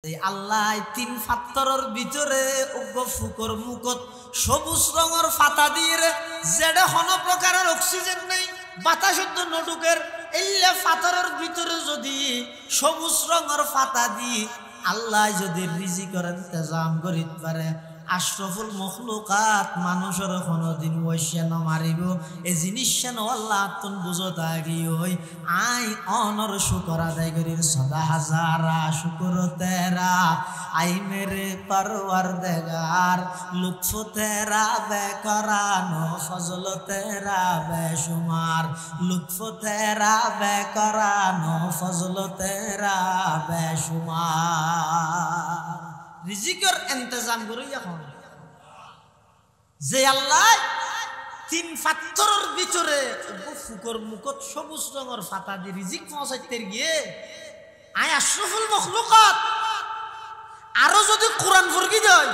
এই আল্লাহ তিন ফাত্তরের ভিতরে উগ্র ফুকর মুকত সবুজ রঙের ফাতা দিয়ে যেটা কোনো প্রকারের অক্সিজেন নেই বাতাস নডুকের এইলে ফাতরের ভিতরে যদি সবুজ রঙের ফাতা দিয়ে আল্লাহ যদি রিজিকের ইন্তজাম করিতে পারে আশরাফুল মখলুকাত মানুষের কোনদিন ওইসে ন মারিব এই জিনিস আল্লাহ তুন বুঝত আগি হই আই অনর শুকর আদায় করির সদা হাজারা শুকর তেরা আই মেরে পরওয়ার দেগার লুৎফ তেরা বেকরানো ফজল তেরা বেশুমার লুৎফ তেরা বেকরানো ফজল তেরা বেশুমার রিজিকের ইন্তজাম করি এখন যে আল্লাহ তিন ফাত্তরের ভিতরে ফুকর মুকত সবুজ রঙের ফাতা দিয়ে রিজিক পৌঁছাইতে গিয়ে আয় আশরাফুল মখলুকাত আরো যদি কোরআন ফরকি দেয়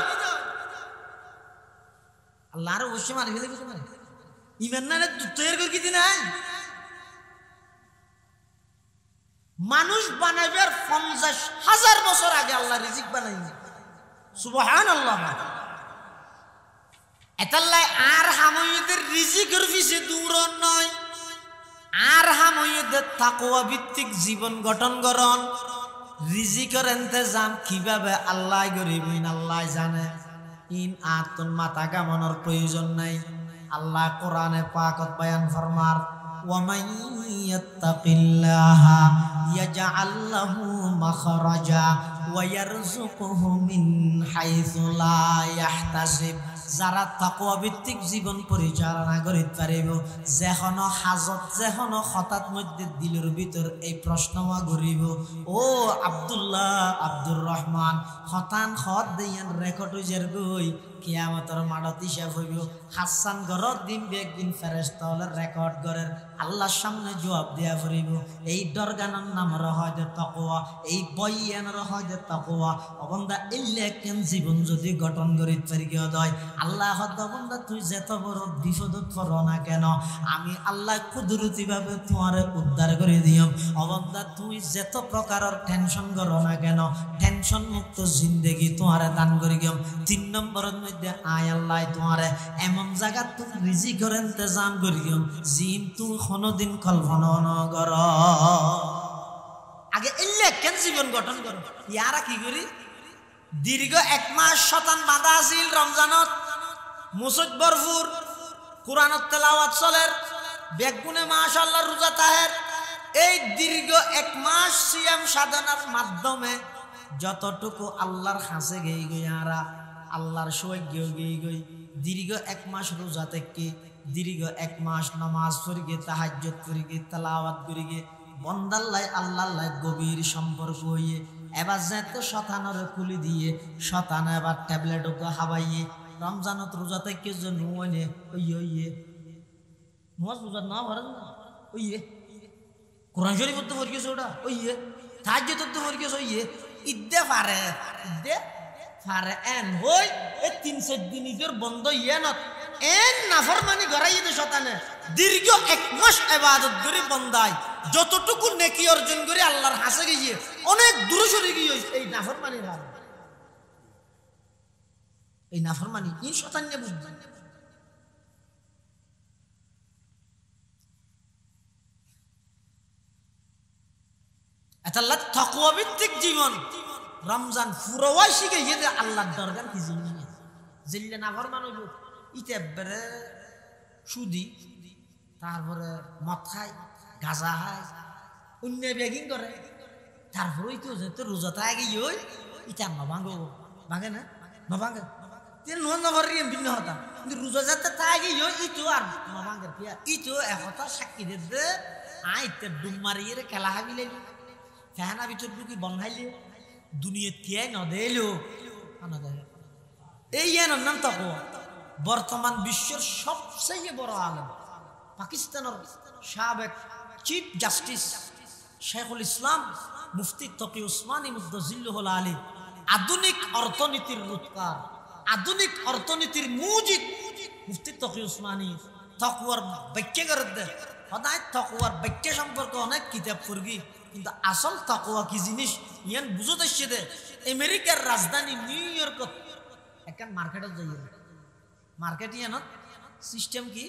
আল্লাহ আরো অবশ্যই মারি ফেলে কিছু মারে ইমান না তৈরি করে কি নাই মানুষ বানাইবার 50,000 বছর আগে আল্লাহ রিজিক বানাইনি সুবহানাল্লাহ এতাল্লাই আর হাময়দের রিজিকের পিছে দূরন নয় আর হাময়দের তাকওয়া ভিত্তিক জীবন গঠন করন রিজিকের ইন্তজাম কিভাবে আল্লাহ করিবেন আল্লাহ জানে ইন আতন মাথা কামানোর প্রয়োজন নাই আল্লাহ কোরআনে পাকত বয়ান ফরমার ومن يتق الله يجعل له مخرجا ويرزقه من حيث لا يحتسب যারা তাকওয়া ভিত্তিক জীবন পরিচালনা করিতে পারিব যেখানো হাজত যেখানো হঠাৎ মধ্যে দিলের ভিতর এই প্রশ্নমা করিব ও আব্দুল্লাহ আব্দুর রহমান হঠাৎ হদ দিয়ান রেকর্ড হইজার গই কিয়ামতের মাঠত হিসাব হইব হাসান ঘরত দিন একদিন ফেরেশতা হলে রেকর্ড করেন আল্লাহর সামনে জবাব দেয়া পড়িব এই দরগানোর নাম রহয় তাকওয়া এই বয়ানের রহয় তাকওয়া অবন্দা ইল্লে কেন জীবন যদি গঠন করিতে পারি কি হয় আল্লাহ বন্দা তুই যত বড় বিপদত পড় না কেন আমি আল্লাহ কুদরতি ভাবে তোমারে উদ্ধার করে দিও অবন্দা তুই যত প্রকারের টেনশন করো না কেন টেনশন মুক্ত জিন্দেগি তোমারে দান করি গিয়ম 3 নম্বরের মধ্যে আয় আল্লাহ তোমারে এমন জায়গা তুই রিজিকের ইন্তজাম করি গিয়ম জিম তুই কোনদিন কল্পনা ন কর আগে ইল্লে কেন জীবন গঠন করো ইয়ারা কি করি দীর্ঘ 1 মাস শতান বাঁধা আছিল রমজানত মুসুদ ভরপুর কোরআনত তেলাওয়াত চলের বেগুনে মাশাআল্লাহ রোজা তাহের এই দীর্ঘ 1 মাস সিয়াম সাধনার মাধ্যমে যতটুকু আল্লাহর কাছে গই গইয়ারা আল্লাহর সৈক্য গই গই দীর্ঘ 1 মাস রোজা থেকে দীর্ঘ 1 মাস নামাজ পড়িগে তাহাজ্জুদ করিগে তেলাওয়াত করিগে বন্দাল্লাহ আল্লাহর গভীর সম্পর্ক হইয়ে এবার যেতে শতানের খুলি দিয়ে শতান এবার ট্যাবলেট হাবাইয়ে রমজানত রোজা থেকে নুয়ে ওইয়ে নমাজ রোজা না ভরে ওইয়ে কোরআন শরীফ তো ফরকেছ ওটা ওইয়ে তাহাজ্জুদ তো ফরকেছ ওইয়ে ইদ্দে পারে এন হই এই 3-4 দিন ঈদের বন্ধ ইয়েনত এন নাফরমানি গড়াইয়ে দে শতানে দীর্ঘ 1 মাস ইবাদত করে বন্দায় যতটুকু নেকি অর্জন করে আল্লাহর কাছে গিয়ে অনেক দূরে সরে গিয়ে এই নাফরমানির হার এই নাফরমানি কি শতানে বুঝবে আল্লাহ তাকওয়া ভিত্তিক জীবন রমজান ফুরওয়াই শিখে গিয়ে আল্লাহর দরগার কি জিনিস জিল্লে নাফরমান হইব ইতেবারে সুদি তারপরে মদ খায় গাঁজা খায় অন্য বেগিং করে তারপরে তো যেতে রোজাতে আগে ওই ইটা নভাঙ্গ ভাঙে না নভাঙ্গে তেল নোয়ান নভর ভিন্ন হতা কিন্তু রোজা যাতে তা আগে ইটো আর নভাঙ্গের পিয়া ইটো একতা সাক্ষী দিতে আইতে ডুম মারিয়ে খেলা হাবিলে ফেহানা ভিতর ঢুকি বনহাইলে দুনিয়া তিয়াই নদেলো এই এর নাম তাকওয়া বর্তমান বিশ্বের সবচেয়ে বড় আলেম পাকিস্তানের সাবেক চিফ জাস্টিস শেখুল ইসলাম মুফতি তকি উসমানী মুদ্দাজিল্লুহুল আলী আধুনিক অর্থনীতির রূপকার আধুনিক অর্থনীতির মুজিদ মুফতি তকি উসমানী তাকওয়ার ব্যাখ্যা করে দেয় সদায় তাকওয়ার ব্যাখ্যা সম্পর্কে অনেক কিতাব পড়বি কিন্তু আসল তাকওয়া কি জিনিস ইয়ান বুঝতে দে আমেরিকার রাজধানী নিউ ইয়র্কত একখান মার্কেটত যাই মার্কেট ইয়ানত সিস্টেম কি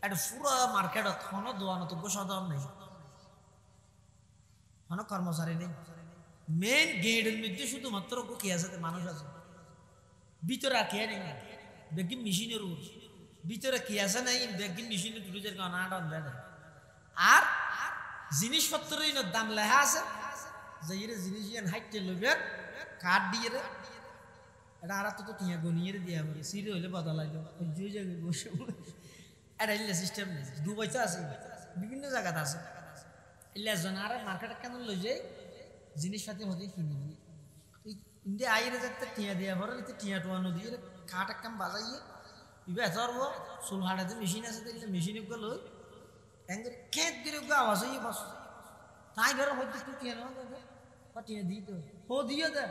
একটা পুরো মার্কেটত কোনো দোয়ানত গোসাদন নেই কোনো কর্মচারী নেই মেন গেটের মধ্যে শুধুমাত্র কি আছে মানুষ আছে ভিতরে আর কে নেই বেগিন মেশিনের উপর ভিতরে কি আছে নাই বেগিন মেশিনে তুলে যে আনাটা দেয় আর জিনিসপত্রের দাম লেখা আছে যে জিনিস হাইটে লইবে কাঠ দিয়ে এটা আর তো টিয়া গনিয়ে দিয়া বলে সিরে হইলে বদলাই যে জায়গায় বসে এটা সিস্টেম নেই দুবাইতে আছে বিভিন্ন জায়গাতে আছে এলে জন আর মার্কেটে কেন লই যায় জিনিসপাতি হতে কিনে নিয়ে ইন্ডিয়া আইরে যাতে টিয়া দিয়া ভরে টিয়া টোয়ানো দিয়ে কাঠ একদম বাজাইয়ে ইবে ধরব চুল হাঁটাতে মেশিন আছে দেখলে মেশিনে গেল খেত দিয়ে আওয়াজ হয়ে বস তাই ধরো হয়তো একটু টিয়া নেওয়া যাবে বা টিয়া দিই তো ও দিয়ে দে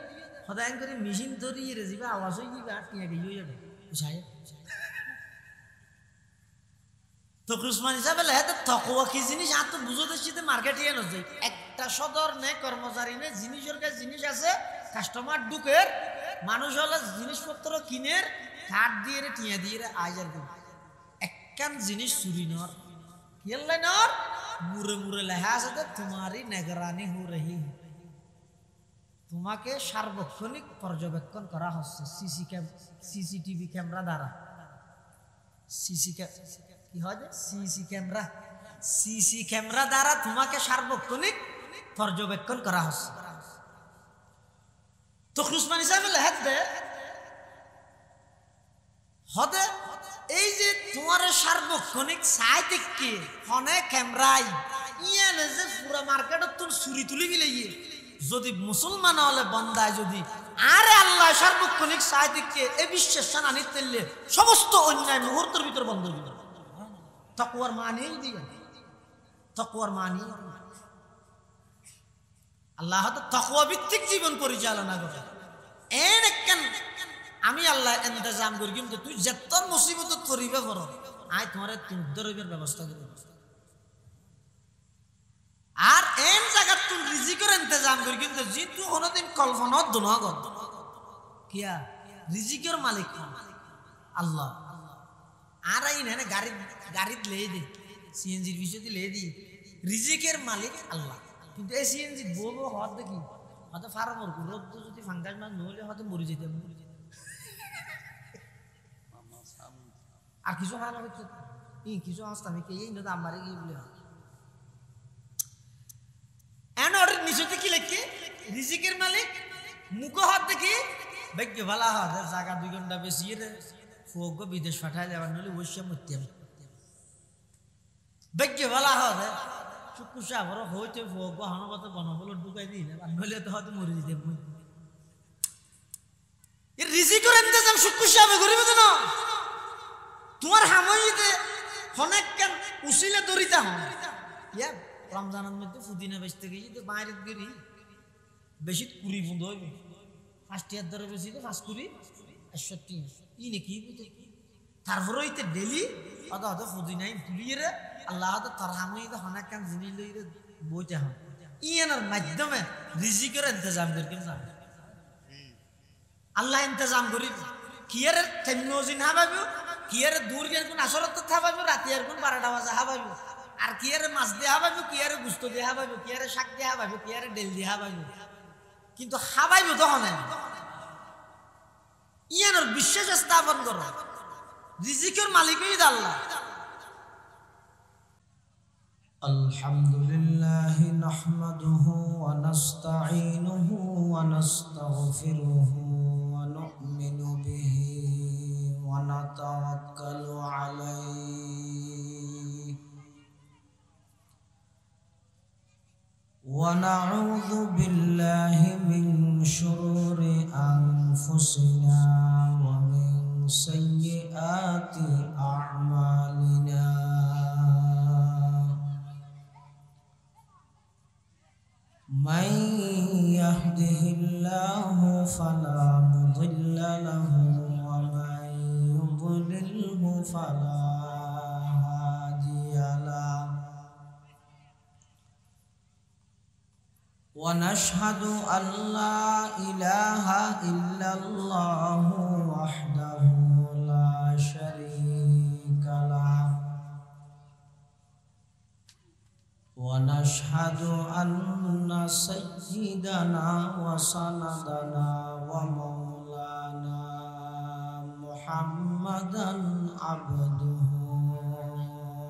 সদায় করে মেশিন ধরিয়ে রে যাবে আওয়াজ হয়ে যাবে আর টিয়া গিয়ে যাবে সাহেব তো উসমান হিসাবে লেহাতে তকওয়া কি জিনিস আর তো বুঝো দেখছি মার্কেটে এনে যায় একটা সদর নেই কর্মচারী নেই জিনিসের কাছে জিনিস আছে কাস্টমার ঢুকের মানুষ হলে জিনিসপত্র কিনের কাঠ দিয়ে রে টিয়া দিয়ে রে আজ আর একখান জিনিস চুরি নর কিনলে নর মুরে মুরে লেখা আছে তোমারই নিগরানি হো রহি তোমাকে সার্বক্ষণিক পর্যবেক্ষণ করা হচ্ছে সিসিটিভি ক্যামেরা দ্বারা কি হয় সিসি ক্যামেরা দ্বারা তোমাকে সার্বক্ষণিক পর্যবেক্ষণ করা হচ্ছে তো উসমান হিসাবে লেহাত দে হদে এই যে তোমার সার্বক্ষণিক সাইতিককে ফোনে ক্যামেরাই ইয়ানে যে পুরো মার্কেটত তোর চুরি তুলি গেলে যদি মুসলমান হলে বন্দায় যদি আরে আল্লাহ সার্বক্ষণিক সাইতিককে এই বিশ্বের সানা নিতে সমস্ত অন্যায় মুহূর্তের ভিতর বন্ধ দিবে তাকওয়ার মানেই দিবে তাকওয়ার মানি আল্লাহ তো তাকওয়া ভিত্তিক জীবন পরিচালনা করে কেন আমি আল্লাহ ইন্তজাম করি কিন্তু তুই যত মুসিবত করিবে করো আই তোমার উদ্ধার হইবার ব্যবস্থা করব আর জায়গা তুই রিজিকের ইন্তজাম করি কিন্তু যে তুই কোনোদিন কল্পনা দোনা কর কিয়া রিজিকের মালিক আল্লাহ আর এই না গাড়িত লেই দে সিএনজির বিষয়টি লেই দি রিজিকের মালিক আল্লাহ কিন্তু এই সিএনজি বলবো হওয়ার দেখি হয়তো ফার্মর রোদ যদি ফাঙ্গাস মাছ নহলে হয়তো মরে যেতে আর কিছু হারা হচ্ছে কিছু আসতে আমি কে এই না আমারে গিয়ে বলে নিচতে কি লেখে রিজিকের মালিক মুখ হাত দেখি ভাগ্য ভালা হয় জায়গা 2 ঘন্টা বেশি ফোক বিদেশ পাঠাই যাবার নইলে বসে মরতে ভাগ্য ভালা হয় চুকুসা বড় হইতে ফোক হনগত বনবল ঢুকাই দিই না নইলে তো হয়তো মরে যেতে রিজিকের ইন্তজাম চুকুসা করিব না তোমার হামইতে অনেক কেন উসিলে দরিতা হন ইয়া রমজানের মধ্যে পুদিনা বেচতে গিয়ে তো বাইরের গেরি বেশি 20 বন্ধ হইবে 5 ধরে বেশি তো 5 কুড়ি 61 ই নাকি তারপরে হইতে ডেলি অত পুদিনাই তুলিয়ে রে আল্লাহ তো তার হামইতে অনেক কেন জিনিস লইরে বইতে হন ইয়ানোর মাধ্যমে রিজিকের ইন্তজাম করি না আল্লাহ ইন্তজাম করি কিয়ের টেকনোলজি না পাবো কিয়ের দূর গের কোন আসরত থাকবে রাতিয়ার কোন 12টা বাজে হাবাইবো আর কিয়ারে মাছ দেয়া পাবো কিয়ারে গুস্ত দেয়া পাবো কিয়ারে শাক দেয়া পাবো কিয়ারে ডেল দেয়া পাবো কিন্তু হাবাইবো তখন ইয়ানোর বিশ্বাস স্থাপন করো রিজিকের মালিকই আল্লাহ আলহামদুলিল্লাহ নাহমাদুহু ওয়া নাস্তাঈনুহু ওয়া নাস্তাগফিরুহু ওয়া নু'মিনু বিহি ওয়া নাতাওয়াক্কালু আলাইহি ونعوذ بالله من شرور أنفسنا ومن سيئات أعمالنا من يهده الله فلا مضل له ومن يضلله فلا هادي له ونشهد أن لا إله إلا الله وحده لا شريك له ونشهد أن سيدنا وسندنا ومولانا محمدا عبده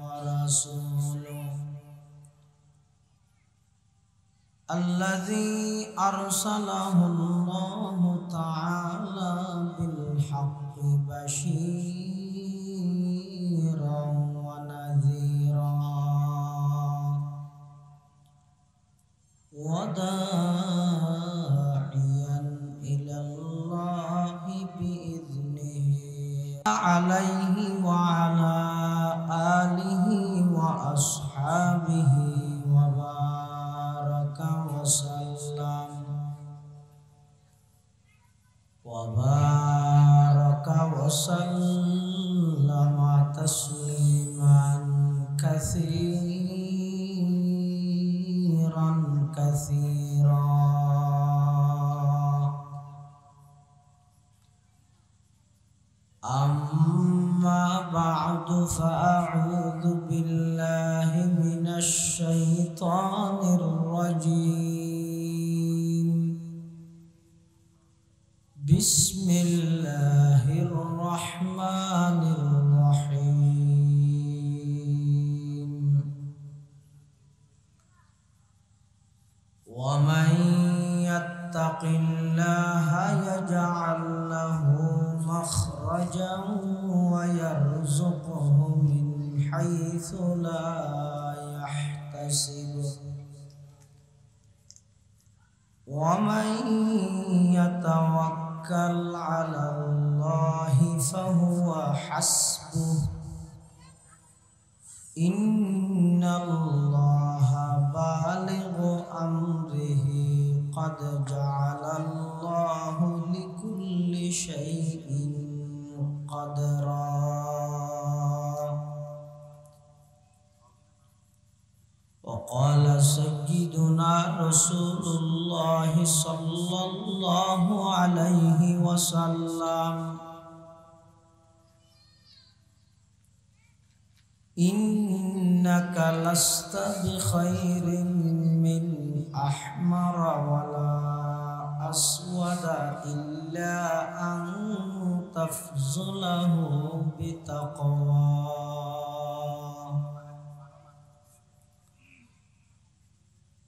ورسوله الذي أرسله الله تعالى بالحق بشيرا ونذيرا وداعيا إلى الله بإذنه عليه وعلى آله وأصحابه وبارك وسلم تسليما كثيرا أما بعد فأعوذ بالله من الشيطان الرجيم بسم الله الرحمن الرحيم ومن يتق الله يجعل له مخرجا ويرزقه من حيث لا يحتسب ومن يتوكل على الله فهو حسبه إن الله بالغ أمره قد جعل الله لكل شيء قدرا وقال سيدنا رسول الله صلى الله عليه وسلم إنك لست بخير من أحمر ولا أسود إلا أن تفضله بتقوى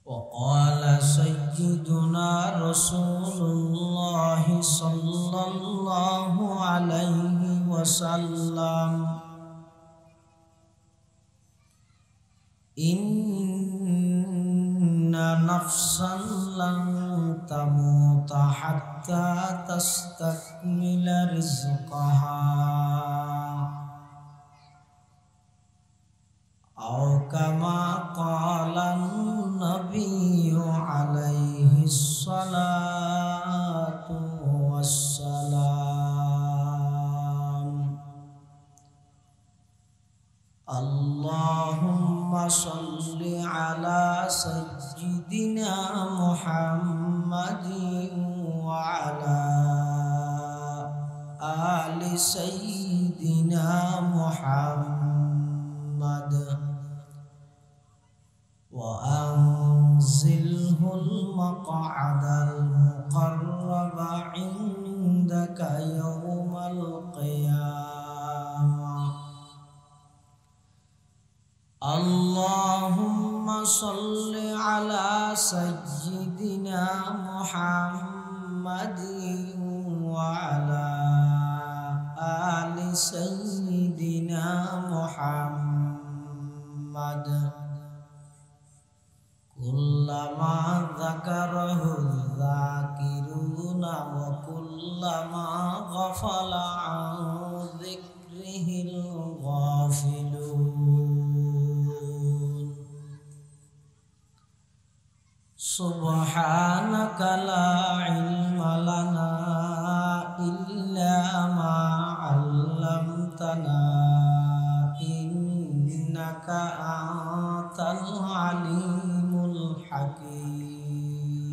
وقال سيدنا رسول الله صلى الله عليه وسلم إن نفسا لن تموت حتى تستكمل رزقها أو كما قال النبي عليه الصلاة والسلام اللهم صل على سيدنا محمد وعلى آل سيدنا محمد وأنزله المقعد المقرب عندك يوم القيامة اللهم صل على سيدنا محمد وعلى آل سيدنا محمد كلما ذكره الذاكرون وكلما غفل عن ذكره الغافلون سبحانك لا علم لنا إلا ما علمتنا إنك أنت العليم الحكيم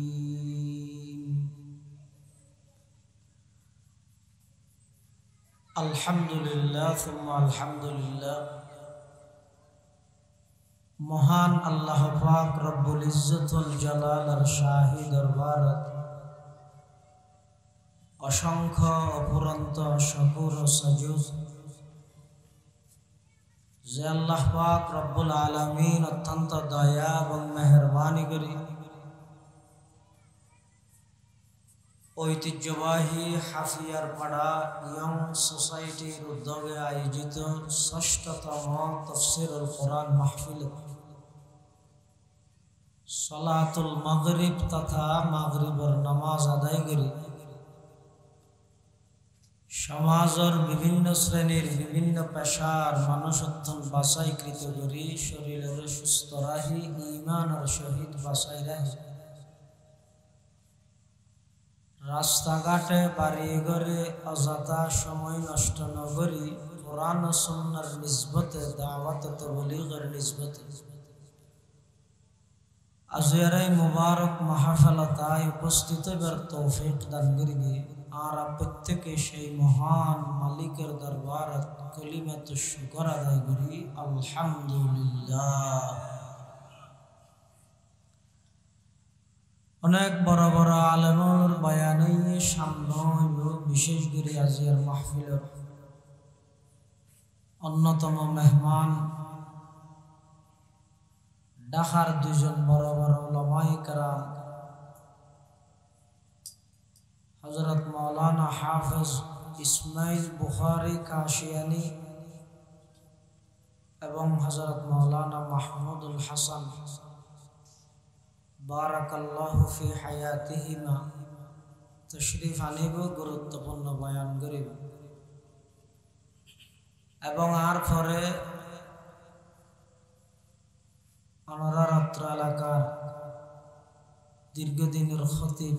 আলহামদুলিল্লাহ সুম্মা আলহামদুলিল্লাহ। মহান আল্লাহ পাক রব্বুল ইজ্জতুল জালালের শাহী দরবারত অসংখ্য অপুরন্ত শুকর ও সাজুদ যে আল্লাহ পাক রব্বুল আলামিন অত্যন্ত দয়া এবং মেহেরবানি করি ঐতিহ্যবাহী হাফিয়ার পাড়া ইয়ং সোসাইটির উদ্যোগে আয়োজিত ৬ষ্ঠতম তাফসীরুল কোরআন মাহফিল সালাতুল মাগরিব তথা মাগরিবের নামাজ আদায় করি সমাজের বিভিন্ন শ্রেণীর বিভিন্ন পেশার মানুষ বাছাইকৃত করি শরীরের সুস্থ রাহি ঈমানের সহিত বাছাই রাহি রাস্তাঘাটে বাড়ি ঘরে অযথা সময় নষ্ট ন করি কোরআন ও সুন্নাহর নিসবতে দাওয়াত ও তাবলীগের নিসবতে আজকের মুবারক মাহফিলতায় উপস্থিত হবার তৌফিক দান করিবে আর প্রত্যেকে সেই মহান মালিকের দরবারত কলিমাত শুকর আদায় করি আলহামদুলিল্লাহ। অনেক বড় বড় আলেমের বয়ানে সামনে হইল বিশেষ করে আজকের মাহফিলের অন্যতম মেহমান ঢাকার দুজন বড় বড় উলামায়ে কেরাম হযরত মাওলানা হাফেজ ইসমাইল বুখারী কাশিয়ানী এবং হযরত মাওলানা মাহমুদুল হাসান বারাকাল্লাহু ফি হায়াতিহিমা তশরিফ আনিব গুরুত্বপূর্ণ বয়ান করিব এবং আর পরে অনরার অত্র এলাকার দীর্ঘদিনের খতিব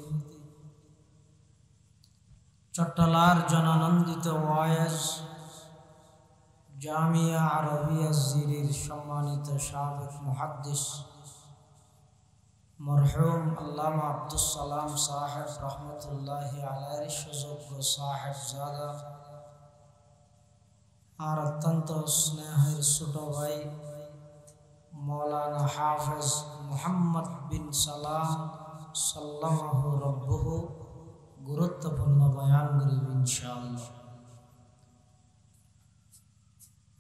চট্টলার জনানন্দিত ওয়াইজ জামিয়া আরবিয়া জিরির সম্মানিত সাবেক মুহাদ্দিস মরহুম আল্লামা আব্দুস সালাম সাহেব রহমতুল্লাহি আলাইহির সুযোগ্য সাহেব জাদা আর অত্যন্ত স্নেহের ছোট ভাই মৌলানা হাফেজ মুহাম্মদ বিন সালাম সাল্লামাহু রব্বুহু গুরুত্বপূর্ণ বয়ান করিব ইনশাআল্লাহ।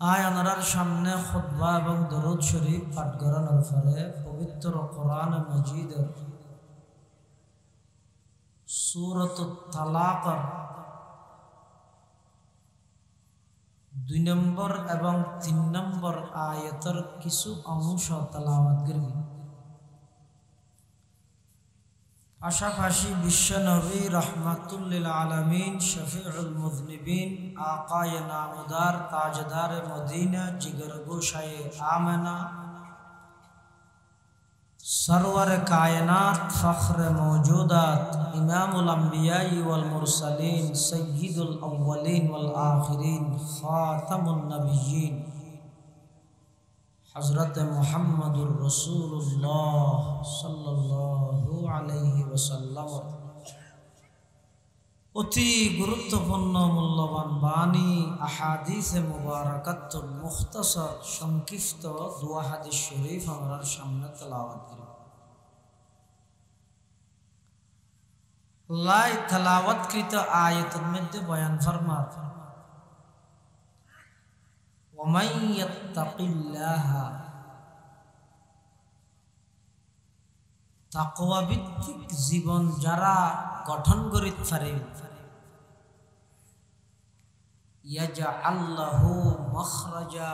আয় ওনার সামনে খুতবা এবং দরুদ শরীফ পাঠ করানোর পরে পবিত্র কোরআন মাজিদের সূরাতুত তালাকের ২ নম্বর এবং ৩ নম্বর আয়াতের কিছু অংশ তেলাওয়াত করব। পাশাপাশি বিশ্বনবী রহমাতুল লিল আলামিন শফিউল মুযনিবিন আকায়ে নামদার তাজদার মদিনা জিগর গোশায়ে আমেনা সরওয়ার কায়নাত ফখর মওজুদাত ইমামুল আম্বিয়া ওয়াল মুরসালিন সাইয়্যিদুল আউওয়ালিন ওয়াল আখিরিন খাতামুন নবিয়্যিন হযরত মুহাম্মদুর রাসূলুল্লাহ সাল্লাল্লাহু আলাইহি ওয়াসাল্লাম অতি গুরুত্বপূর্ণ মূল্যবান বাণী আহাদিসে মুবারাকাতুল মুখতাসার সংক্ষিপ্ত দুয়া হাদিস শরীফ আমার সামনে তেলাওয়াত করি। লাই তেলাওয়াতকৃত আয়াতের মধ্যে বয়ান ফরমার ওয়ামান ইয়াত্তাকিল্লাহা তাকওয়া ভিত্তিক জীবন যারা গঠন করিতে পারে ইয়াজআল লাহু মাখরাজা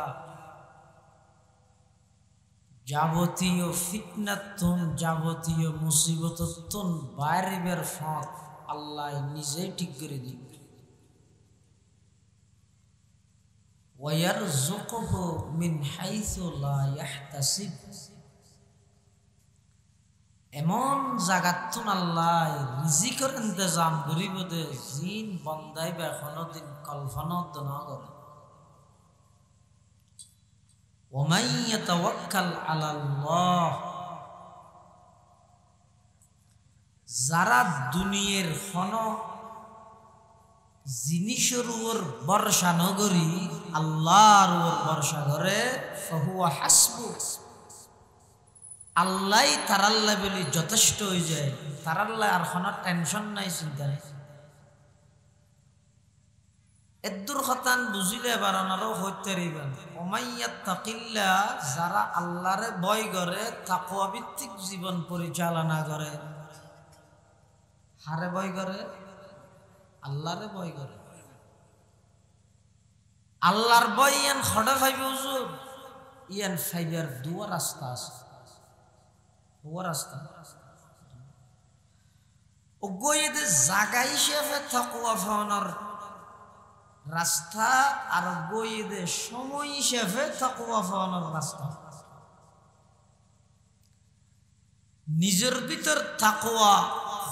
যাবতীয় ফিতনাতুন যাবতীয় মুসিবততুন বাইরের ফাঁক আল্লাহ নিজেই ঠিক করে দিবে। ওয়ারযুকুহু মিন হাইসু লা ইয়াহতাসিব এমন জাগাতুন আল্লাহ রিজিকের ইন্তজাম করিব দে জিন বন্দাই বা কোনদিন কল্পনা না করে। ওয়ামান ইয়াতাওয়াক্কাল আলাল্লাহ যারা দুনিয়ার হন জিনিসের উপর ভরসা নগরী আল্লাহর উপর ভরসা করে ফাহুয়া হাসবু, আল্লাহ তার আল্লাহ বলি যথেষ্ট হয়ে যায়, তার আল্লাহ আর কোনো টেনশন নাই, চিন্তা নাই। এদুর খতান বুঝিলে বারানারও হইতে রইবেন ওমাইয়াত্তাকিল্লাহ, যারা আল্লাহরে ভয় করে তাকওয়া ভিত্তিক জীবন পরিচালনা করে। হারে ভয় করে? আল্লাহরে ভয় করে। আল্লাহর ভয় ইয়ান খড়া ফাইবে হুজুর, ইয়ান ফাইবার দুয়া রাস্তা আছে, দুয়া রাস্তা। ও গইয়ে জাগা হিসেবে তাকওয়া ফাওনার রাস্তা, আর গইয়ে সময় হিসেবে তাকওয়া ফাওনার রাস্তা। নিজের ভিতর তাকওয়া,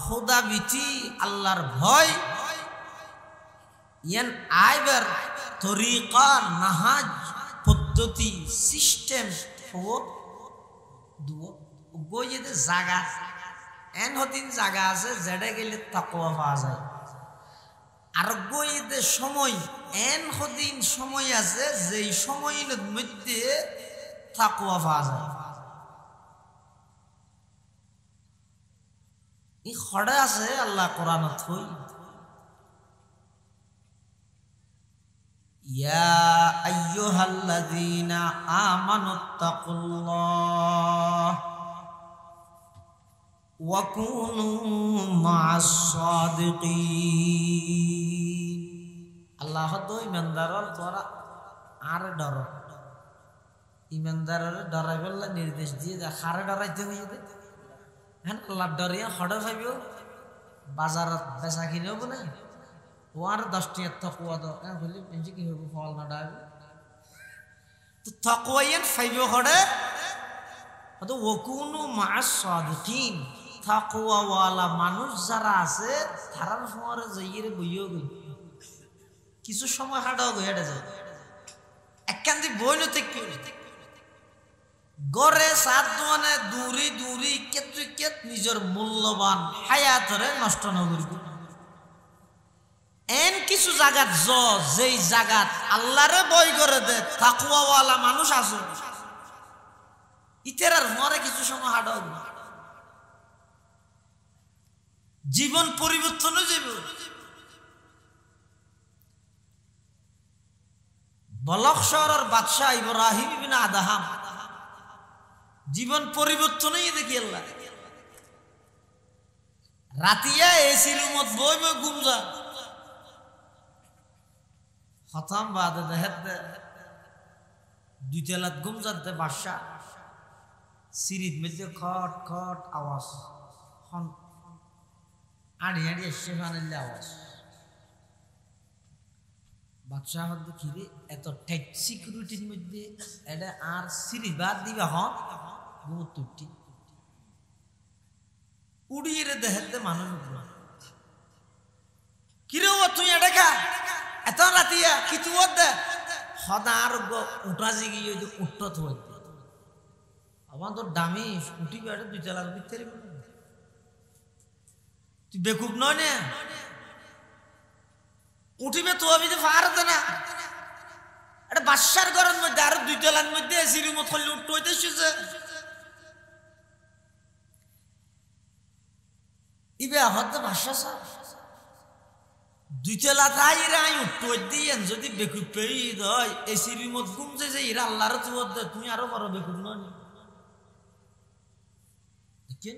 খোদা ভীতি, আল্লাহর ভয় ইয়ান আইবার তরিকা, নাহাজ, পদ্ধতি, সিস্টেম গইয়ে জাগা এন হতিন জাগা আছে যেটা গেলে তাকওয়া পাওয়া যায়। আর গইয়ে সময় এন হদিন সময় আছে যেই সময়ের মধ্যে তাকওয়া পাওয়া যায়। ই খড়ে আছে আল্লাহ কোরআনত হই, ইয়া আইয়ুহাল্লাযীনা আমানুত্তাকুল্লাহ ওয়া কুনু মা'আস সাদিকিন। আল্লাহ তো ইমানদারর তোরা আর ডর, ইমানদারের ডরাই বললে নির্দেশ দিয়ে দে, হারে ডরাইতে হইয়ে দে। হ্যাঁ, আল্লাহ ডরিয়া খড়ে পাইব, বাজারত বেচা কিনেও নাই, ও আর 10 টাকা তাকওয়া দাও বলি পেঞ্জি কি হইব, ফল না ডাইব তো তাকওয়া ইয়ান ফাইব খড়ে। তো ওয়াকুনু মা'আস সাদিকিন, তাকওয়া ওয়ালা মানুষ যারা আছে তারার সময় যাইয়ে বইও গই, কিছু সময় হাঁটাও গই, হেঁটে যায় একখান বইল থেকে গড়ে সাত দোয়ানে দূরি দূরি কেতু কেত নিজের মূল্যবান হায়াতরে নষ্ট নগরী। এন কিছু জায়গাত যেই জায়গাত আল্লাহরে বই করে দে তাকওয়া ওয়ালা মানুষ আছে, ইতেরার মরে কিছু সময় হাঁটাও জীবন পরিবর্তন হয়ে যাবে। বলক শহরের বাদশাহ ইব্রাহিম ইবনে আদহাম জীবন পরিবর্তন হয়ে দেখি আল্লাহ রাতিয়া এসি রুমত বই বই গুমজা খতম বাদে দেহেতে 2 তলাত গুমজাতে বাদশাহ সিরিত মধ্যে খট খট আওয়াজ, আড়ি আড়ি এসে ফানাইলে আওয়াজ। বাদশাহ হতে খিরে এত টাইট সিকিউরিটির মধ্যে এটা আর সিঁড়ি বাদ দিবা হন তুটি উড়িয়ে দেখাতে মানুষ কিরে ও তুই এটা খা এত রাতিয়া কি তুই দে সদা আর উঠা জিগিয়ে উঠত হয়ে আমার তোর দামি উঠি বেড়ে 2 তলার ভিতরে তুই বেকুব নয় না উঠিবে তো আমি পারতে না। এটা বাদশার ঘরের মধ্যে আর 2 তলার মধ্যে এসি রুমত করলে উঠতে হইতেছে। ইবে হতে বাদশা সা 2 তলা তাই রাই উঠতে দিয়ে যদি বেকুব পেয়ে হয় এসি রুমত ঘুমছে যে ইরা আল্লাহর তুমি আরো বড় বেকুব নয় দেখেন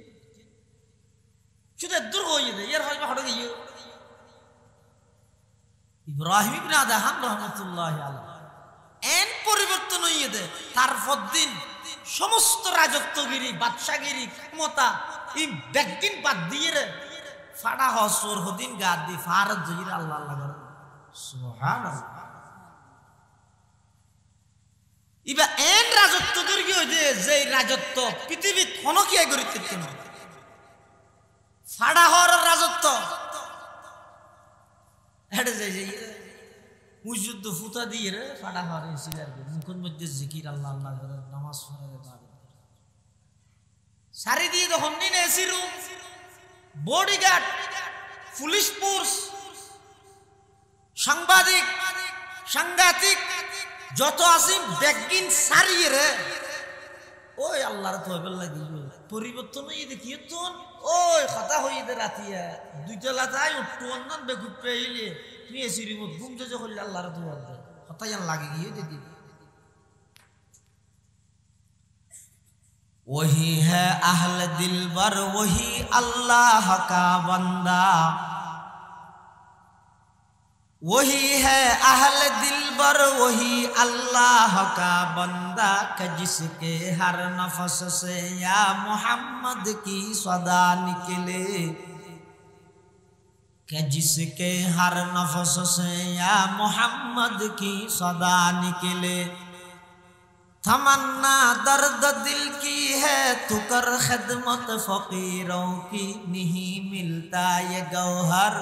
শুধু দূর হয়ে যায় এর হয়তো হঠাৎ গিয়ে ইব্রাহিম ইবনে আদহাম রাহমাতুল্লাহি আলাইহি এন পরিবর্তন হইয়ে দে তারপর দিন সমস্ত রাজত্বগিরি বাদশাগিরি ক্ষমতা এই ব্যক্তিন বাদ দিয়ে রে ফাড়া হসর হদিন গাদ দি ফারত জহির আল্লাহ আল্লাহ করে সুবহানাল্লাহ। ইবা এন রাজত্বগিরি হইতে যে রাজত্ব পৃথিবী খনকিয়া করিতে কেন ফাড়া হওয়ার রাজত্ব হেঁটে যাই যাই মুজুদ্দ ফুতা দিয়ে রে ফাটা হওয়ার সিলার মুখের মধ্যে জিকির আল্লাহ আল্লাহ করে নামাজ পড়ে সারি দিয়ে তখন নিন AC room bodyguard police force সাংবাদিক সাংঘাতিক যত আসি ব্যাগিন সারিয়ে রে ওই আল্লাহর তহবেল লাগিল পরিবর্তন হয়ে দেখিয়ে তো ওই কথা হয়ে দে রাতিয়া দুইটা লাতায় উঠতো অন্যান বেকুট পেয়ে তুমি এসি রিমোট ঘুম যে করলে আল্লাহর তহবেল দে কথা ইয়ান লাগে গিয়ে দিদি वही है अहल दिलबर वही अल्लाह का बंदा वही है अहल दिलबर वही अल्लाह का बंदा कि जिसके हर नफस से या मोहम्मद की सदा निकले कि जिसके हर नफस से या मोहम्मद की सदा निकले तमन्ना दर्द दिल की है तू कर खिदमत फकीरों की नहीं मिलता ये गौहर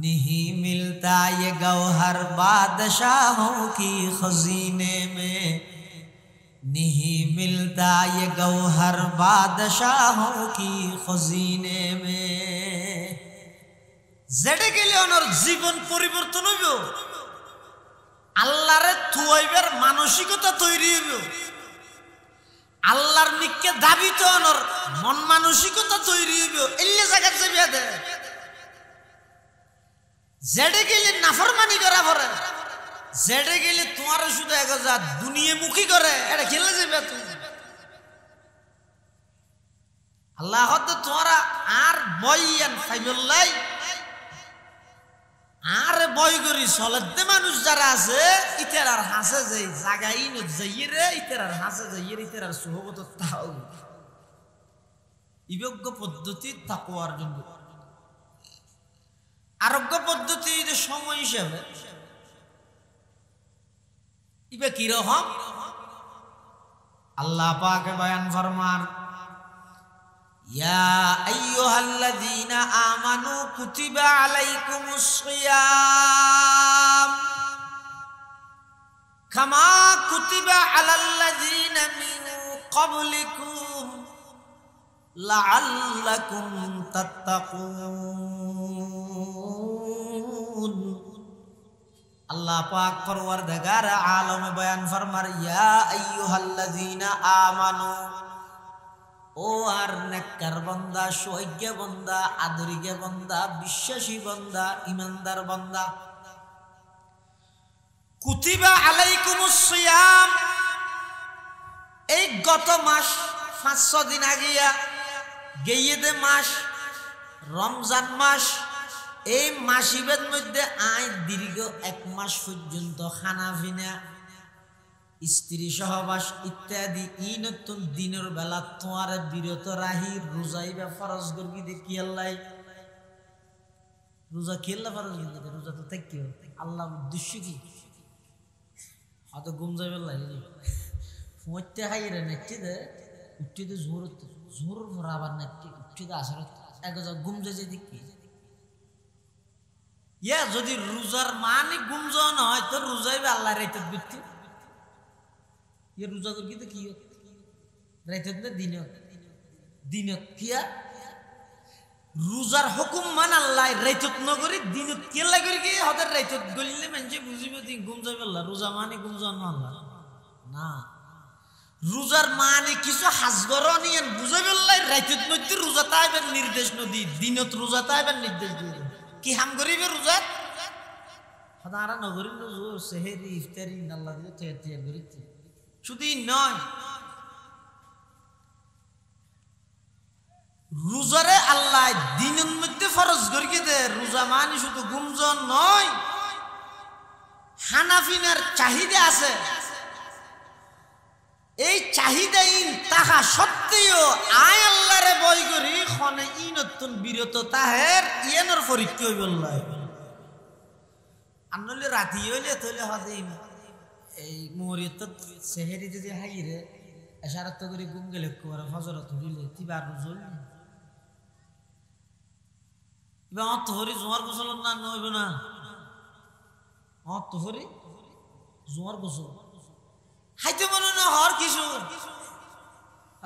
नहीं मिलता ये गौहर बादशाहों की खजीने में नहीं मिलता ये गौहर बादशाहों की खजीने में जेडे के लिए ओनर जीवन परिवर्तन हो আল্লাহরে তুইবার মানসিকতা তৈরি হইব আল্লাহর নিকে দাবি তো অনর মন মানসিকতা তৈরি হইব এলে জায়গা যাবে দে জেডে গেলে নাফরমানি করা পড়ে জেডে গেলে তোমার শুধু একজা দুনিয়ামুখী করে এটা খেলে যাবে তুমি আল্লাহ হতে তোমরা আর বইয়ান ফাইবুল্লাহ আরে বই করি চলতে মানুষ যারা আছে ইতার আর হাসে যাই জাগাই ন যাইরে ইতার আর হাসে যাইরে ইতার আর সুহবত তাও ইবজ্ঞ পদ্ধতি তাকওয়ার জন্য আরোগ্য পদ্ধতি যে সময় হিসাবে ইবে কি রকম আল্লাহ পাক বয়ান ফরমান يا أيها الذين آمنوا كتب عليكم الصيام كما كتب على الذين من قبلكم لعلكم تتقون الله پاک پروردگار عالم بیان فرمار يا أيها الذين آمنوا ও আর নেককার বান্দা সৌজ্ঞ বান্দা আদরিগে বান্দা বিশ্বাসী বান্দা ইমানদার বান্দা কুতিবা আলাইকুমুস সিয়াম এই গত মাস 5-6 দিন আগিয়া গেইয়েদে মাস রমজান মাস এই মাসিবের মধ্যে আই দীর্ঘ 1 মাস পর্যন্ত খানা পিনা স্ত্রী সহবাস ইত্যাদি ই নতুন দিনের বেলা তোমার বিরত রাহি রোজাইবা ফরজ করবি দেখি আল্লাহ রোজা কি আল্লাহ ফরজ করবি রোজা তো তাই কি আল্লাহ উদ্দেশ্য কি হয়তো ঘুম যাবে লাগে ফুঁতে খাই রে নেটি দে উঠতে দে জোর ভর আবার নেটি উঠতে দে আসলে এক ঘুম যাই দেখি ইয়া যদি রোজার মানে ঘুম যাওয়া না হয় তো রোজাইবে আল্লাহ রাইতে বিত্তি ये रोजा करके तो कियो राइतत ना दिनत किया रोजार हुकुम मान अल्लाह राइतत न करी दिनत केला करके हदर राइतत गलिले मानजे बुझिबे दिन घुम जाबे अल्लाह रोजा माने घुम जान अल्लाह ना रोजार माने किछु हाजगरनियन बुझाबे अल्लाह राइतत मध्य रोजा ताइबे निर्देश न दी दिनत रोजा ताइबे निर्देश दी कि हम करिबे रोजा हदारा नगरी न जो सेहरी इफ्तारी अल्लाह दे ते करिते শুধু নয় রোজারে আল্লাহ দিনের মধ্যে ফরজ করিয়ে দে রোজা মানে শুধু গুমজন নয় হানাফিনের চাহিদা আছে এই চাহিদা ইন তাহা সত্ত্বেও আয় আল্লাহরে বই করি খনে ই নতুন বিরত তাহের ইয়েনর পরীক্ষা হইব আল্লাহ আনলে রাতি হইলে তলে হদিন এই মোরিয়ত সেহেরি যদি হাইরে এশারাত করে ঘুম গেলে করে ফজরত হইলে তিবার রুজুল ইবা অতহরি জোয়ার গোসল না নইব না অতহরি জোয়ার গোসল খাইতে মনে না হর কিছু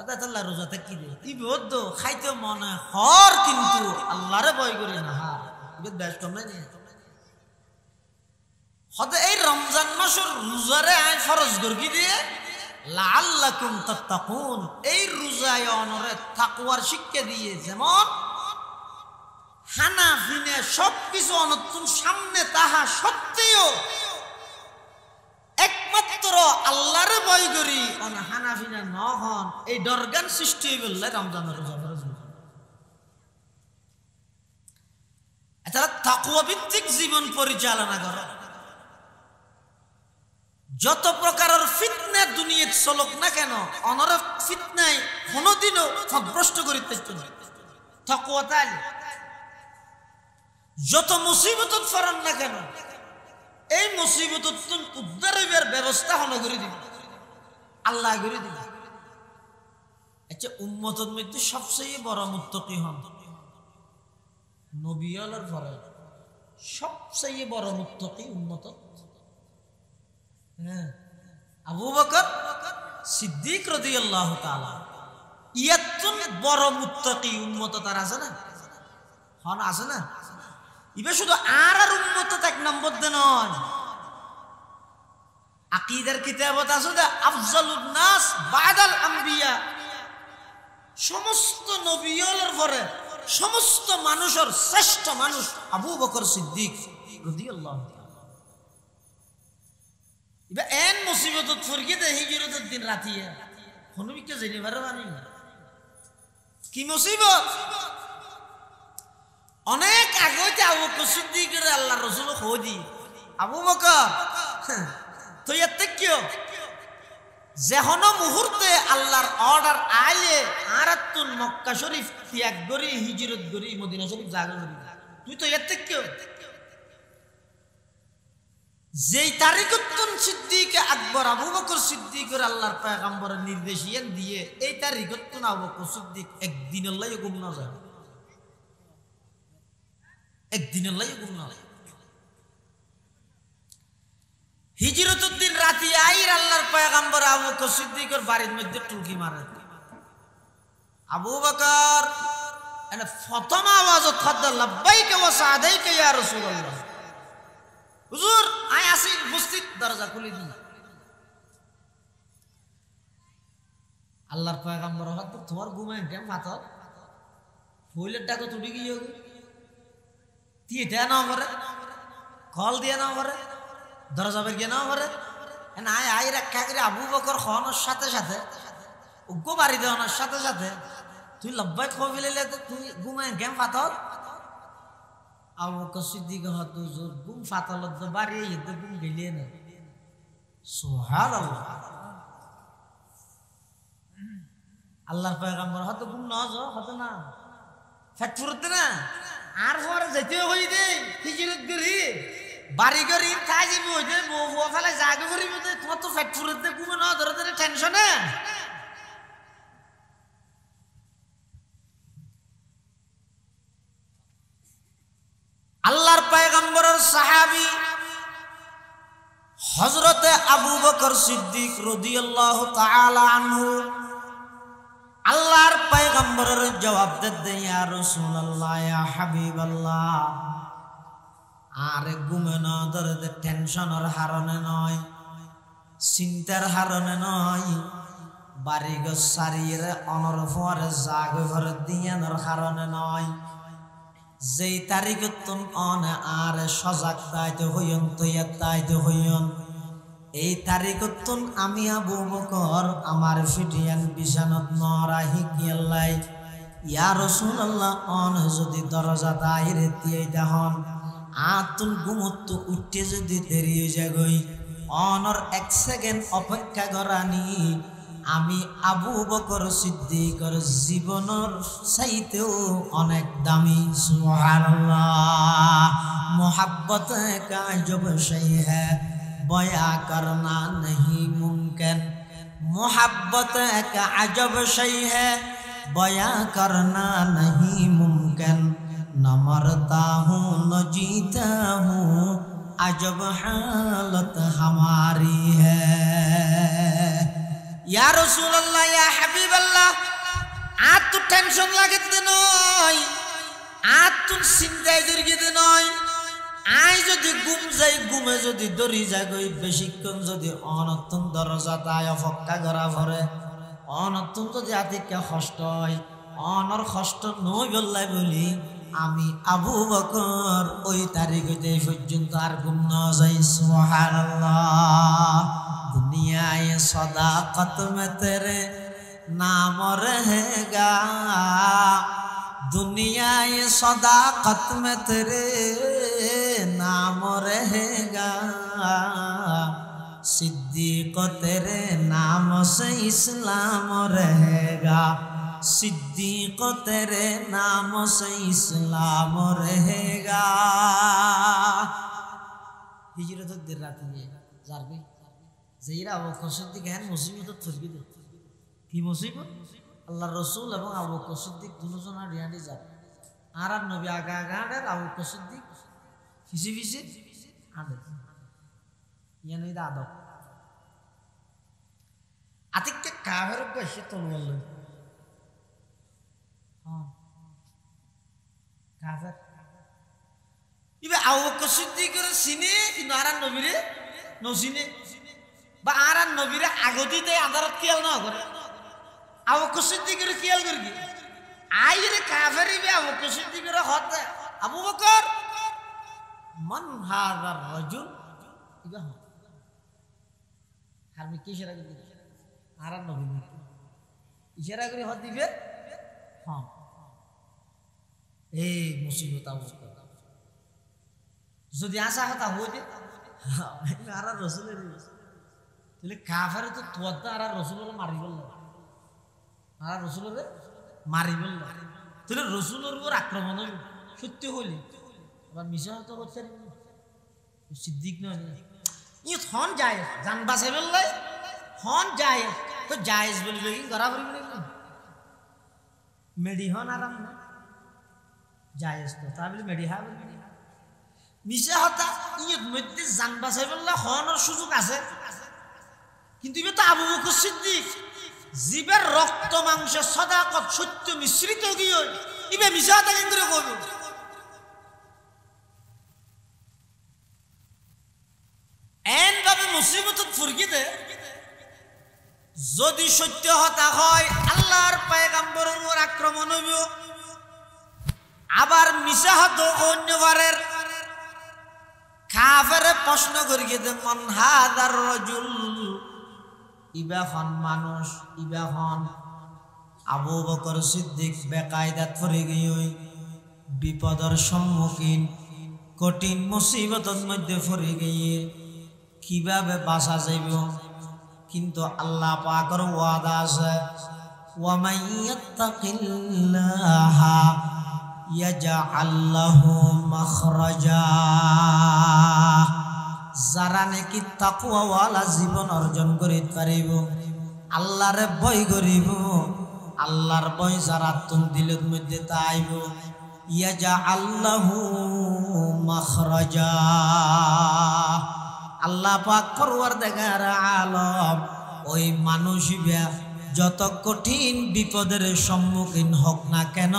আদা আল্লাহ রোজা থাকি দে ই বদ্ধ খাইতে মনে হর কিন্তু আল্লাহরে ভয় করে না হা ইবে দেশ কম নাই হতে এই রমজান মাসের রোজারে আয় ফরজ গর্গি দিয়ে লাআল্লাকুম তাত্তাকুন, এই রোজায় অনরে তাকওয়ার শিক্ষা দিয়ে। যেমন হানাফিনে সবকিছু অনতুন সামনে তাহা সত্ত্বেও একমাত্র আল্লাহর ভয় করি অন হানাফিনে নহন, এই ডরগান সৃষ্টি হয়ে বললে রমজানের রোজা ফরজ। তারা তাকওয়া ভিত্তিক জীবন পরিচালনা করে। যত প্রকারের ফিতনা দুনিয়াত চলক না কেন, অনরফ ফিতনায় কোনদিনও পথভ্রষ্ট করিতে তাকওয়া তাই। যত মুসিবত ফরান না কেন, এই মুসিবত উদ্ধার হইবার ব্যবস্থা হন করে দিব, আল্লাহ করে দিব। আচ্ছা, উম্মতের মধ্যে সবচেয়ে বড় মুত্তাকি হন নবী আলার পরে। সবচেয়ে বড় মুত্তাকি উম্মত আবু বকর সিদ্দিক রাদিয়াল্লাহু তাআলা। ইয়াতুন বড় মুত্তাকি উম্মত তার আছে না? হন আছে না? ইবে শুধু আর উম্মত এক নম্বর দে নয়, আকীদার কিতাবত আছে যে আফজালুন নাস বাদাল আম্বিয়া। সমস্ত নবীদের পরে সমস্ত মানুষের শ্রেষ্ঠ মানুষ আবু বকর সিদ্দিক রাদিয়াল্লাহু তাআলা। ইবে এন মুসিবতত ফরকি দে হিজরতের দিন রাতিয়া কোন বিকে জেনে পারবানি কি মুসিবত। অনেক আগতে আবু বকর সিদ্দিকের আল্লাহ রাসূল খোদি, আবু বকর তুই এত কিও যেহন মুহূর্তে আল্লাহর অর্ডার আইলে আরাতুন মক্কা শরীফ ত্যাগ করি হিজরত করি মদিনা শরীফ জাগা করি, তুই তো এত কিও যেই তারিখতুন সিদ্দিক আকবর আবু বকর সিদ্দিকের আল্লাহর পয়গম্বরের নির্দেশ দিয়ে এই তারিখতুন আবু বকর সিদ্দিক একদিনের লাই গুম না যায়, একদিনের লাই গুম না। হিজরতের দিন রাতে আইর আল্লাহর পয়গম্বর আবু বকর সিদ্দিকের বাড়ির মধ্যে টুকি মারে। আবু বকর এনে প্রথম আওয়াজ খাদ্দা লাব্বাইকা ওয়া সাদাইকা ইয়া রাসূলুল্লাহ, হুজুর আই আসি উপস্থিত, দরজা খুলে দিন। আল্লাহর পয়গম্বর হত তোমার ঘুমে কেম ফাতর ফুলের ডাকো তুড়ি গিয়ে দিয়ে দেয়া না করে, কল দিয়ে না করে, দরজা বের গিয়ে না করে আয় আই রক্ষা করে আবু বকর খাওয়ানোর সাথে সাথে উগ্র বাড়ি দেওয়ানোর সাথে সাথে তুই লব্বাই খো ফেলে তুই ঘুমে কেম ফাতর। আবু বকর সিদ্দিক হত হুজুর ঘুম ফাতলত তো বাড়ি এতে ঘুম গেলিয়ে না। সুবহানাল্লাহ। আল্লাহর পয়গম্বর হত ঘুম না হতো না ফেট ফুরতে না আর পরে যেতে হই দে হিজরত করি বাড়ি করি খাই যাবি ওই যে বউ ফেলে জাগে করি তোমার তো ফেট ফুরতে ঘুমে না ধরে ধরে টেনশনে। আল্লাহর পয়গম্বরের সাহাবী হযরতে আবু বকর সিদ্দিক রাদিয়াল্লাহু তাআলা আনহু আল্লাহর পয়গম্বরের জবাব দেন, ইয়া রাসূলুল্লাহ ইয়া হাবিবাল্লাহ, আর ঘুমে না ধরে টেনশনের হারণে নয়, চিন্তার হারণে নয়, বাড়ি ঘর সারিয়ে অনর ফরে জাগ ঘর দিয়ানোর কারণে নয়, যেই তারিখ তুম অনে আর সজাগ তাইতে হইন তৈয়া তাইতে হইন, এই তারিখ তুম আমি আবু বকর আমার ফিটিয়ান বিছানত নরাহি কিয়াল্লাই ইয়া রাসূলুল্লাহ অন যদি দরজা দাইরে দিয়ে দেহন আতুন ঘুমত উঠতে যদি দেরি হয়ে যাগই অনর এক সেকেন্ড অপেক্ষা করানি আমি আবু বকর সিদ্দিকের জীবনের চাইতেও অনেক দামি। সুবহানাল্লাহ। मोहब्बत का जब शय है बया करना नहीं मुमकिन, मोहब्बत का अजब शय है बया करना नहीं मुमकिन, न मरता हूँ न जीता हूँ अजब हालत हमारी है। या रसूलल्लाह या हबीबल्लाह, आज तो टेंशन लागते नय, आज तो चिंताय जर्गिते नय, আই যদি ঘুম যাই ঘুমে যদি দরি যাগই বেশিক্ষণ যদি অনতুন দরজা তাই অপক্কা করা ভরে অনতুন যদি আতিকা কষ্ট হয় অনর কষ্ট নই বললাই বলি আমি আবু বকর ওই তারিখ হইতে পর্যন্ত আর ঘুম না যাই সুবহানাল্লাহ দুনিয়ায় সদাকত মে তেরে নাম রহেগা दुनियाए सदाकत में तेरे नाम रहेगा सिद्दीक तेरे नाम से इस्लाम रहेगा सिद्दीक तेरे नाम से इस्लाम रहेगा हिजरत देर रात में जारबी जहीरा वो सिद्दीक है मुसीबत थरबी दे की मुसीबत আল্লাহ রসুল এবং আবু বকর সিদ্দিক দুজনের রিয়ানি যান আর নবী আগা আগা আডের আবু বকর সিদ্দিক ফিসি ফিসি আডের ইয়ানি দা আদব আতিককে কাফের বেশি তো বলল হ্যাঁ কাফের ইবে আবু বকর সিদ্দিকের সিনে কিন্তু আর নবীরে নসিনে বা আর নবীরে আগতিতে আদালত কিয়াল না করে আবু বকর সিদ্দিকের খেয়াল করবি আইরে কাফেরি বে আবু বকর সিদ্দিকের হতে আবু বকর মান হাযার রাজুল ইবা হারমি কি ইশারা করবি আর নবী ইশারা করে হদ দিবে হ্যাঁ এই মুসিবত আবু বকর যদি আশা কথা হইতে আর রাসূলের তাহলে কাফের তো তোতা আর রাসূলের মারি বলল আর রসুলের মারি বলল তাহলে রসুলের উপর আক্রমণ হইল সত্য হইলে আবার মিশা হতো করছে সিদ্দিক নয় ই হন যায় জান বাঁচাই বললে হন যায় তো জায়েজ বলবে কি গড়া করি বলে মেডি হন আরাম না জায়েজ তো তা বলে মেডি হা বলবে মিশা হতা ইয়ত মধ্যে জান বাঁচাই বললে হনের সুযোগ আছে কিন্তু ইবে তো আবু বকর সিদ্দিক জীবের রক্ত মাংস সদাকত সত্য মিশ্রিত গিয়ে ইবে মিশা হতা কেন করে কইব এন ভাবে মুসিবত ফুরকি দে যদি সত্য হতা হয় আল্লাহর পয়গম্বরের উপর আক্রমণ হইব আবার মিশা হত অন্যবারের কাফেরে প্রশ্ন করি দে মান হাদার রাজুল ইবা হন মানুষ ইবা হন আবু বকর সিদ্দিক বেকায়দাত পড়ে গিয়ে বিপদের সম্মুখীন কঠিন মুসিবতের মধ্যে পড়ে গিয়ে কিভাবে বাঁচা যাইব কিন্তু আল্লাহ পাকের ওয়াদা আছে ওয়া মান ইয়াত্তাকিল্লাহা ইয়াজআল লাহু মাখরাজা যারা নাকি তাকওয়াওয়ালা জীবন অর্জন করিতে পারিব আল্লাহরে ভয় করিব আল্লাহর ভয় যারা তুন দিলের মধ্যে তাইব ইয়াজআল লাহু মাখরাজা আল্লাহ পাক পরওয়ারদিগার আলম ওই মানুষিবা যত কঠিন বিপদের সম্মুখীন হোক না কেন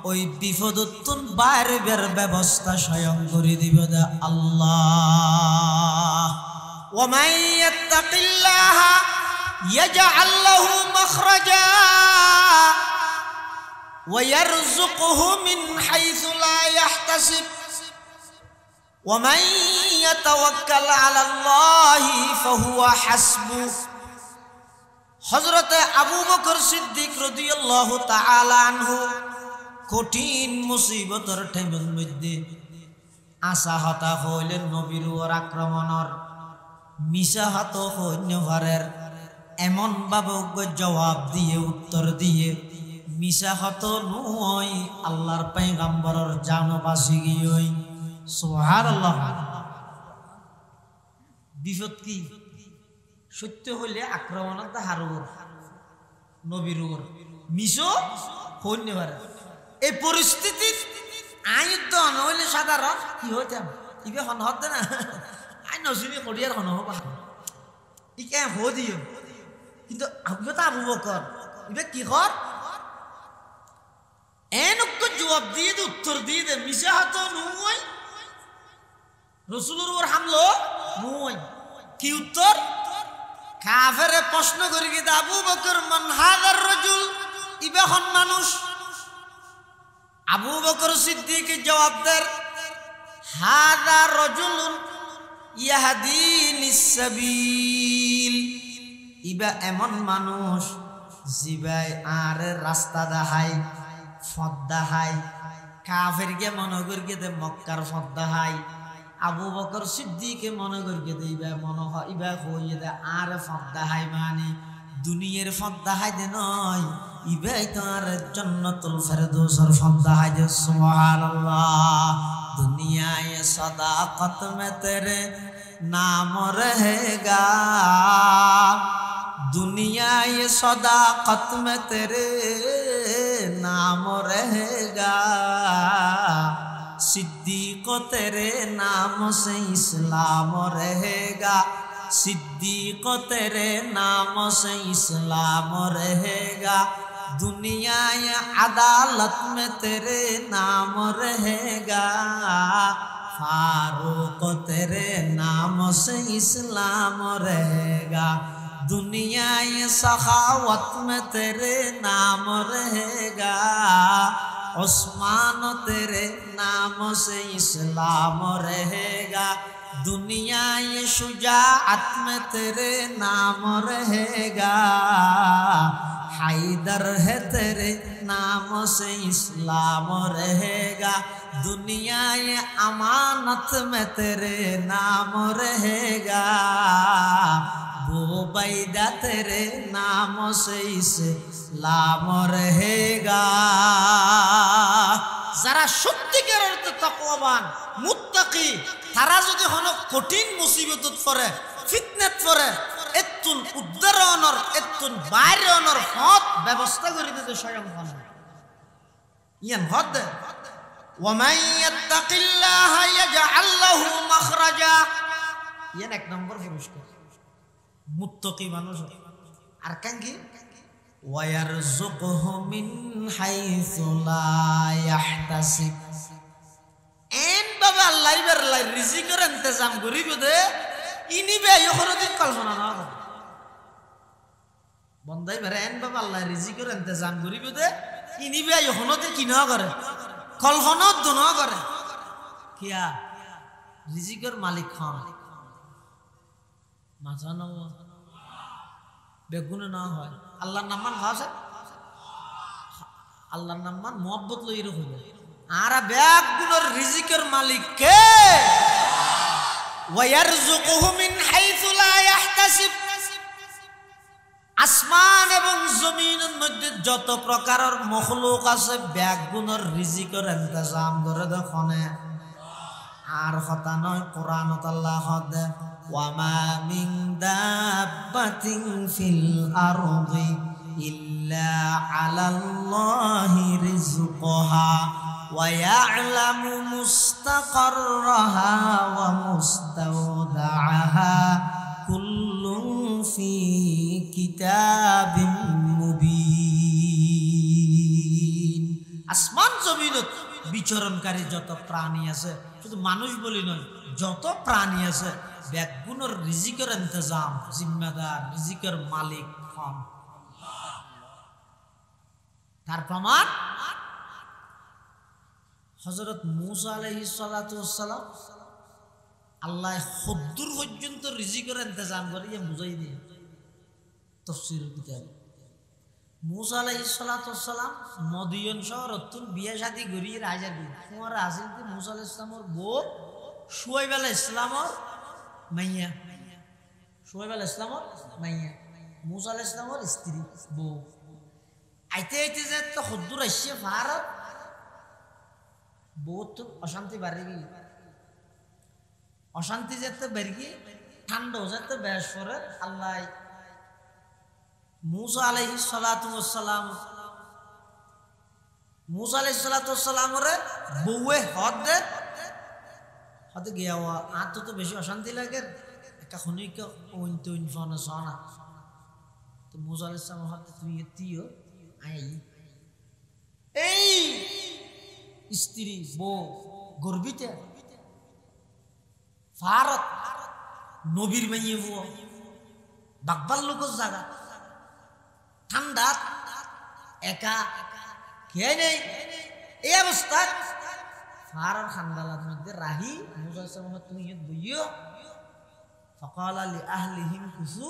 ওই বিপদতুন বাইরে বের ব্যবস্থা স্বয়ং করে দিবে আল্লাহ ওয়া মান ইয়াত্তাকিল্লাহা ইয়াজআল লাহু মাখরাজা ওয়া ইয়ারযুকুহু মিন হাইসু লা ইয়াহতাসিব ওয়া মান ইয়াতাওয়াক্কাল আলাল্লাহি ফাহুয়া হাসবুহ হযরত আবু বকর সিদ্দিক রাদিয়াল্লাহু তাআলা আনহু কঠিন মুসিবতের টাইমের মধ্যে আশা হতা হইলেন নবীর উপর আক্রমণের মিশা হত হইনভারের এমন ভাবে জবাব দিয়ে উত্তর দিয়ে মিশা হত নয় আল্লাহর পয়গম্বরের জান বাঁচি গিয়ে সুবহানাল্লাহ বিপদ কি সত্য হইলে আক্রমণের হারব নবীর উপর মিশো হইনভারের এই পরিস্থিতি আয়ুদ্ধ নহলে সাধারণ কি হইতাম ইবে হন হতে না আই নসিনি করিয়ার হন হবা ইকে হদিও কিন্তু আবুতা আবু বকর ইবে কি কর এনক জবাব দিয়ে দে উত্তর দিয়ে দে মিশা হতো নয় রসুলের উপর হামলো মুই কি উত্তর কাফেরে প্রশ্ন করি কি আবু বকর মান হাদার রাজুল ইবাহন মানুষ আবু বকর সিদ্দিক জবাব দেন হাদা রাজুলুন ইয়াহদিনিস সাবিল ইবা এমন মানুষ জিবাই আর রাস্তা দেখাই পথ দেখাই কাফেরকে মনে করি দে মক্কার পথ দেখাই আবু বকর সিদ্দিকে মনে করি দে ইবা মনে হয় ইবা কইয়ে দে আর পথ দেখাই মানে দুনিয়ার পথ দেখাই দে নয় ইবাই তো আর জান্নাতুল ফেরদৌসের পথ দেখাই দে সুবহানাল্লাহ दुनिया ये सदाकत में तेरे नाम रहेगा दुनिया ये सदाकत में तेरे नाम रहेगा सिद्दीक तेरे नाम से इस्लाम रहेगा सिद्दीक तेरे नाम से इस्लाम रहेगा दुनिया या अदालत में तेरे नाम रहेगा फारूक तेरे नाम से इस्लाम रहेगा दुनिया ये सखावत में तेरे नाम रहेगा उस्मान तेरे नाम से इस्लाम रहेगा दुनिया ये शुजाअत में तेरे नाम रहेगा हैदर है तेरे नाम से इस्लाम रहेगा दुनिया ये अमानत में तेरे नाम रहेगा बुबैदा तेरे नाम से इस्लाम रहेगा যারা সত্যিকার অর্থে তাকওয়াবান মুত্তাকি তারা যদি হন কঠিন মুসিবতত পড়ে ফিতনাত পড়ে এতুন উদ্ধারণর এতুন বাইরণর হত ব্যবস্থা করে দিতে স্বয়ং হন ইয়ান হদ ওয়া মান ইয়াত্তাকিল্লাহা ইয়াজআল লাহু মাখরাজা ইয়ান এক নম্বর পুরস্কার মুত্তাকি মানুষ আর কেন কি ওয়ায়ারযুকুহু মিন হাইসু লা ইয়াহতাসিব এন বাবা আল্লাহর রিজিকের ইন্তজাম করিব দে ইনিবে ইখরদিন কল্পনা না করে বন্দাই বেরে এন বাবা আল্লাহ রিজিকের ইন্তজাম করিব দে ইনিবে ইখরদিন কি না করে কল্পনা তো না করে কিয়া রিজিকের মালিক খান মাথা না বেগুনে না হয় আল্লাহর নাম মান খাওয়া আল্লাহর নাম মান মোহাব্বত লইরে হইবে আর বেগুনের রিজিকের মালিক কে ওয়ায়ারযুকুহু মিন হাইসু লা ইয়াহতাসিব আসমান এবং জমিনের মধ্যে যত প্রকারের মখলুক আছে বেগুনের রিজিকের ইন্তজাম করে দেখনে আর কথা নয় কোরআনত আল্লাহ হদে ওয়ামা মিন দাব্বাতিন ফিল আরদি ইল্লা আলাল্লাহি রিজকুহা ওয়া ইয়ালামু মুস্তাকাররাহা ওয়া মুস্তাওদাআহা কুল্লুন ফি কিতাবিম মুবিন আসমান জমিনত বিচরণকারী যত প্রাণী আছে শুধু মানুষ বলি নয় যত প্রাণী আছে বেগুনের রিজিকের ইন্তজাম জিম্মেদার রিজিকের মালিক হন তার প্রমাণ হযরত মূসা আলাইহিস সালাতু ওয়াস সালাম আল্লাহ খুদ্দুর পর্যন্ত রিজিকের ইন্তজাম করিয়ে বুঝাই দিয়ে তাফসীরের কিতাবে মূসা আলাইহিস সালাতু ওয়াস সালাম মদিয়ন শহরতুল বিয়া শাদী করিয়ে রাজার বিয়ে তোমার আসিল কি মূসা আলাইহিস সালামের বউ শুআয়ব আলাইহিস সালামের মাইয়া শুআয়ব আলাইহিস সালামের মাইয়া মূসা আলাইহিস সালামের স্ত্রী বউ আইতে আইতে যে তো খুদ্দুর আসছে ভারত বহুত অশান্তি বাড়ি গিয়ে অশান্তি যেতে বের গিয়ে ঠান্ডা যেতে বেশ করে আল্লাহ মূসা আলাইহিস সালাতু ওয়াস সালাম মূসা আলাইহিস সালাতু ওয়াস সালামরে বউয়ে হতে গিয়া আর তো বেশি অশান্তি লাগে একটা খনিকা ওইনতে ইনফানা সানা তো মূসা আলাইহিস সালাম হাতে তুই এতিও আই এই স্ত্রী বউ গর্বিত নবীর মাইয়ে বুয়া বাগবার লোকের জায়গা ঠান্ডা একা কে নেই এই অবস্থা ফারার খান্দালার মধ্যে রাহি মুসা তুমি বইও ফকাল আলী আহলিহিম কুসু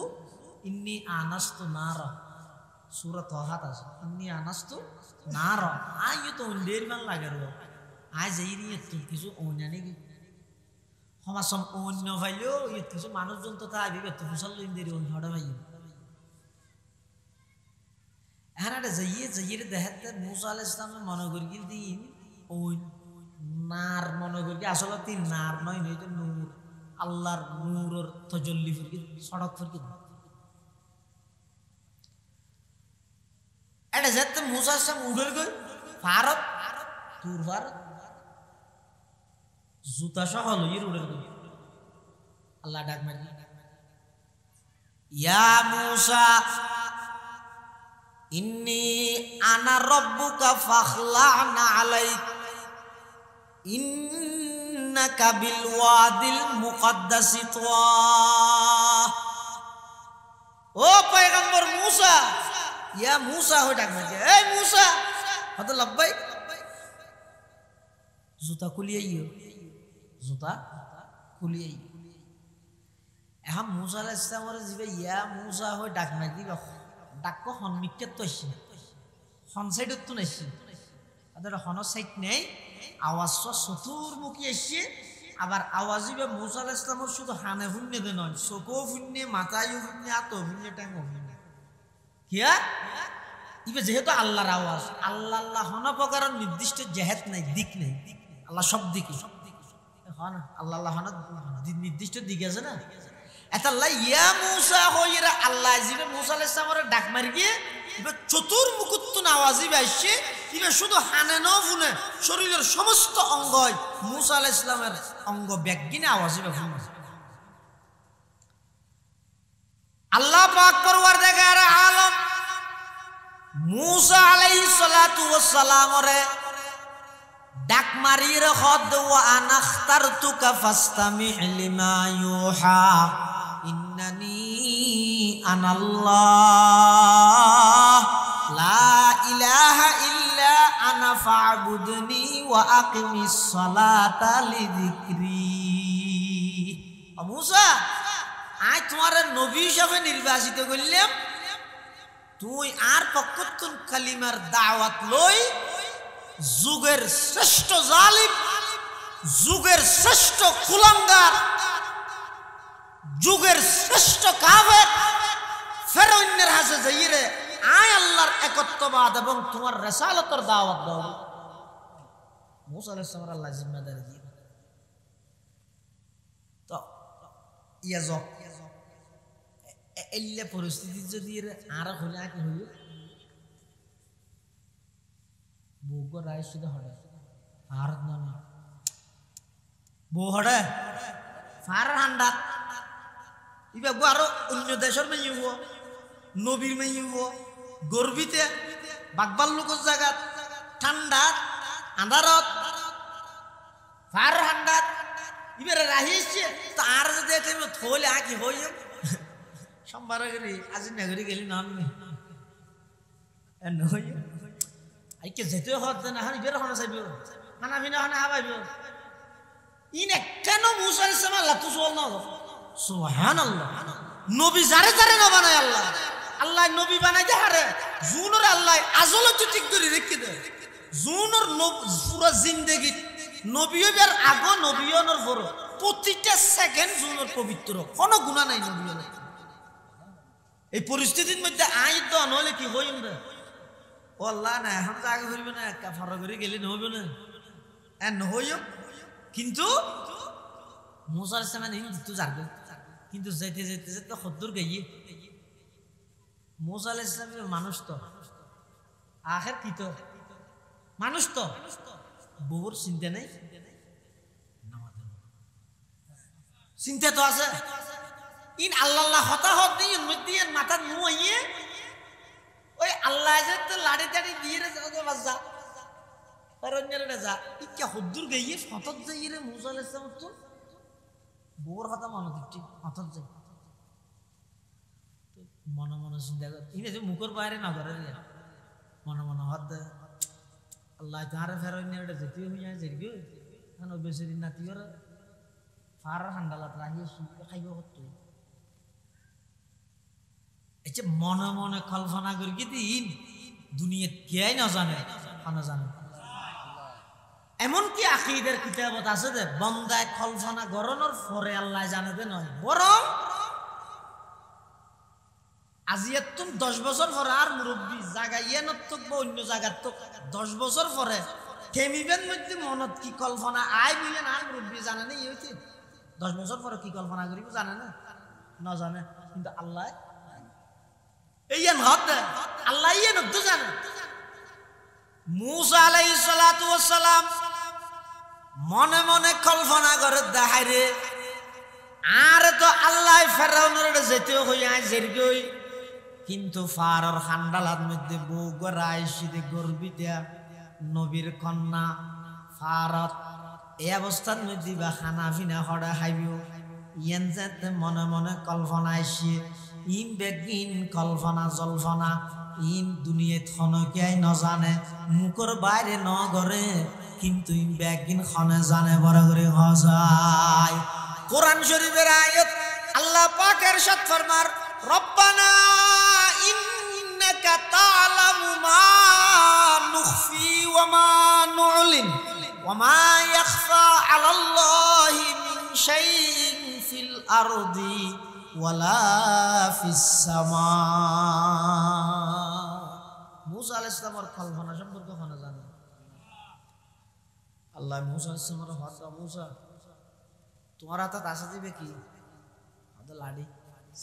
ইন্নি আনাস্তু নারা সূরা তাহা আছে ইন্নি আনাস্তু নারা আইও তো লের মান লাগে রো আজ এই নিয়ে তুই কিছু অন্যানি কি সমাসম অন্য ভাইলেও এই কিছু মানুষজন তো তা আইবে তো মুসল্লিন দের অন্য হড়া ভাই এখানে যাইয়ে দেখাতে মুসা আলাইহিস সালাম মনে করি দিন ওই নার মনে করি আসলে তিন নার নয় নয় তো নূর আল্লাহর নূরের তজল্লি ফিরকি সড়ক ফিরকি এটা যেতে মুসা আলাইহিস সালাম উড়ে গই ভারত তুর ভারত জুতা সহ লইয়ে উড়ে গই আল্লাহ ডাক মারি ইয়া মুসা ইন্নী আনা রব্বুকা ফাখলা'না আলাইক ইন্নাকা বিল ওয়াদিল মুকদ্দাসি তুয়া ও পয়গম্বর মুসা ইয়া মুসা হয়ে ডাক মারছে এই মুসা হত লব্বাই জুতা খুলিয়াইও জুতা খুলিয়াইও এখন মুসা আলাইহিস সালামের জিবে ইয়া মুসা হয়ে ডাক মার দিবা ডাক সন্মিক্ষেত তো আসছে হন সাইডত তো নাইছে আদার হন সাইড নেই আওয়াজ চতুর্মুখী আসছে আবার আওয়াজিবে মুসা আলাইহিস সালামের শুধু হানে শুনে দে নয় চকো শুনে মাথায়ও শুনে আত শুনে টাইম শুনে কিয়া ইবে যেহেতু আল্লাহর আওয়াজ আল্লাহ আল্লাহ হন প্রকার নির্দিষ্ট জেহেত নাই দিক নাই আল্লাহ সব দিকে হন আল্লাহ আল্লাহ হন নির্দিষ্ট দিক আছে না এতাল্লাহ ইয়া মুসা হইরা আল্লাহ জিবে মুসা আলাইহিস সালামের ডাক মারি গিয়ে ইবে চতুর্মুখত্তুন আওয়াজি বাইছে ইবে শুধু হানে ন ফুনে শরীরের সমস্ত অঙ্গ মুসা আলাইহিস সালামের অঙ্গ ব্যাগিনে আওয়াজি ফুনে আল্লাহ পাক পরওয়ারদিগার আলম মুসা আলাইহিস সালাতু ওয়াস সালামরে ডাক মারির খদ ওয়া আনাখতারতুকা ফাসতামি লিমা ইউহা ইন্নানি আনাল্লাহ লা ইলাহা ইল্লা আনা ফা'বুদনি ওয়া আকিমিস সালাতা লিযিকরি ও মুসা আজ তোমার নবী হিসেবে নির্বাচিত করলাম তুই আর পক্ষতুন কালিমার দাওয়াত লই যুগের শ্রেষ্ঠ জালিম যুগের শ্রেষ্ঠ কুলাঙ্গার যুগের শ্রেষ্ঠ কাফের ফেরাউনের হাতে যাইরে আয় আল্লাহর একত্ববাদ এবং তোমার রিসালাতের দাওয়াত দাও মুসা আলাইহিস সালাম আল্লাহ জিম্মাদারি দিয়ে তো ইয়াজ এল্লে পরিস্থিতি যদি আর হলে কি হইল ভোগ রায় শুধু হড়ে ভারত না বউ হড়ে ফার হান্ডা ইবা আরো অন্য দেশের মেয়ে হবো নবীর মেয়ে হবো গর্বিতে বাগবার লোকের জায়গা ঠান্ডা আন্ধারত ফার হান্ডা ইবারে রাহিছে তার যদি থলে আঁকি হই সোমবার করি আজি নগরী গেলি নাম নই আইকে যেতে হতে না হানি বের হনা চাইব খানা পিনা হনা হাবাইব ইনে কেন মুসা আলাইহিস সালাম আল্লাহ তো সোল না সুবহানাল্লাহ নবী যারে যারে না বানায় আল্লাহ আল্লাহ নবী বানাই দে হারে জুনুর আল্লাহ আজল তো ঠিক করে রেখে দে জুনুর পুরো জিন্দেগি নবীর আগো নবীর পর প্রতিটা সেকেন্ড জুনুর পবিত্র কোনো গুনাহ নাই নবীর এই পরিস্থিতির মধ্যে আই তো নলে কি হইম রে ও আল্লাহ না এখন তো আগে হইবে না কাফারা করে গেলে নহইবে না এন হইও কিন্তু মুসা আলাইহিস সালাম হিন্দু জানবে কিন্তু যেতে যেতে যেতে খদ্দুর গাইয়ে মুসা আলাইহিস সালামের মানুষ তো আখের কি তো মানুষ তো বহুর চিন্তা নেই চিন্তা তো আছে ইন আল্লাহ হতা হত দিন মধ্যে মাথা নুয়ে ওই আল্লাহ যে তো লাড়ি টাড়ি দিয়ে রে বাজা অরণ্যরে যা ইকা হুদ্দুর গাইয়ে ফতত যাইয়ে রে মুসা আলাইহিস সালাম তো বউর কথা মনে দিচ্ছি হঠাৎ যাই মনে মনে চিন্তা কর ইনে যে মুখের বাইরে না করে মনে মনে হদ আল্লাহ তাহারে ফেরো নিয়ে যেতে হইয়া যেরগো কেন বেসরি নাতি ওর ফার হান্ডালাত রাখিয়ে খাইব করতো এই যে মনে মনে কল্পনা করি কি দিন দুনিয়া কে না জানে না জানে এমনকি আকীদার কিতাবত আছে যে বান্দায় কল্পনা গরনের পরে আল্লাহ জানে দে নয় বরং আজিয়াত তুমি 10 বছর পরে আর মুরব্বী জায়গা ইয়ে নতক অন্য জায়গার তো 10 বছর পরে থেমিবেন মধ্যে মনত কি কল্পনা আয় বললেন আর মুরব্বী জানে না ইয়ে হইতে 10 বছর পরে কি কল্পনা করিব জানে না জানে কিন্তু আল্লাহ এই হদ আল্লাহ ইয়ে নদ্দ জানে মূসা আলাইহিস সালাতু ওয়াস সালাম মনে মনে কল্পনা করে দেখাই রে আর তো আল্লাহ ফেরাউনের যেতে হইয়া যেরগই কিন্তু ফারর হান্ডালার মধ্যে বউ গড়াই শীতে গর্বিতা নবীর কন্যা ফারত এই অবস্থার মধ্যে বা খানা পিনা হড়া খাইবিও ইয়েন যাতে মনে মনে কল্পনা আসে ইম বেগিন কল্পনা জল্পনা ইম দুনিয়াত খনকিয়াই নজানে মুখর বাইরে ন গরে কিন্তু ইম বেগিন খনে জানে বড় করে হজায় কোরআন শরীফের আয়াত আল্লাহ পাক ইরশাদ ফরমার রব্বানা ইন্নাকা তা'লামু মা নুখফি ওয়া মা নু'লিন ওয়া মা ইয়াখফা 'আলাল্লাহি মিন শাইইন ফিল আরদি ওয়ালা ফিস সামা মূসা আলাইহিস সালামের কল্পনা সম্পর্কে জানা জানে আল্লাহ মূসা আলাইহিস সালামের হত্যা মূসা তোমার হাতে আসা দিবে কি হাতে লাড়ি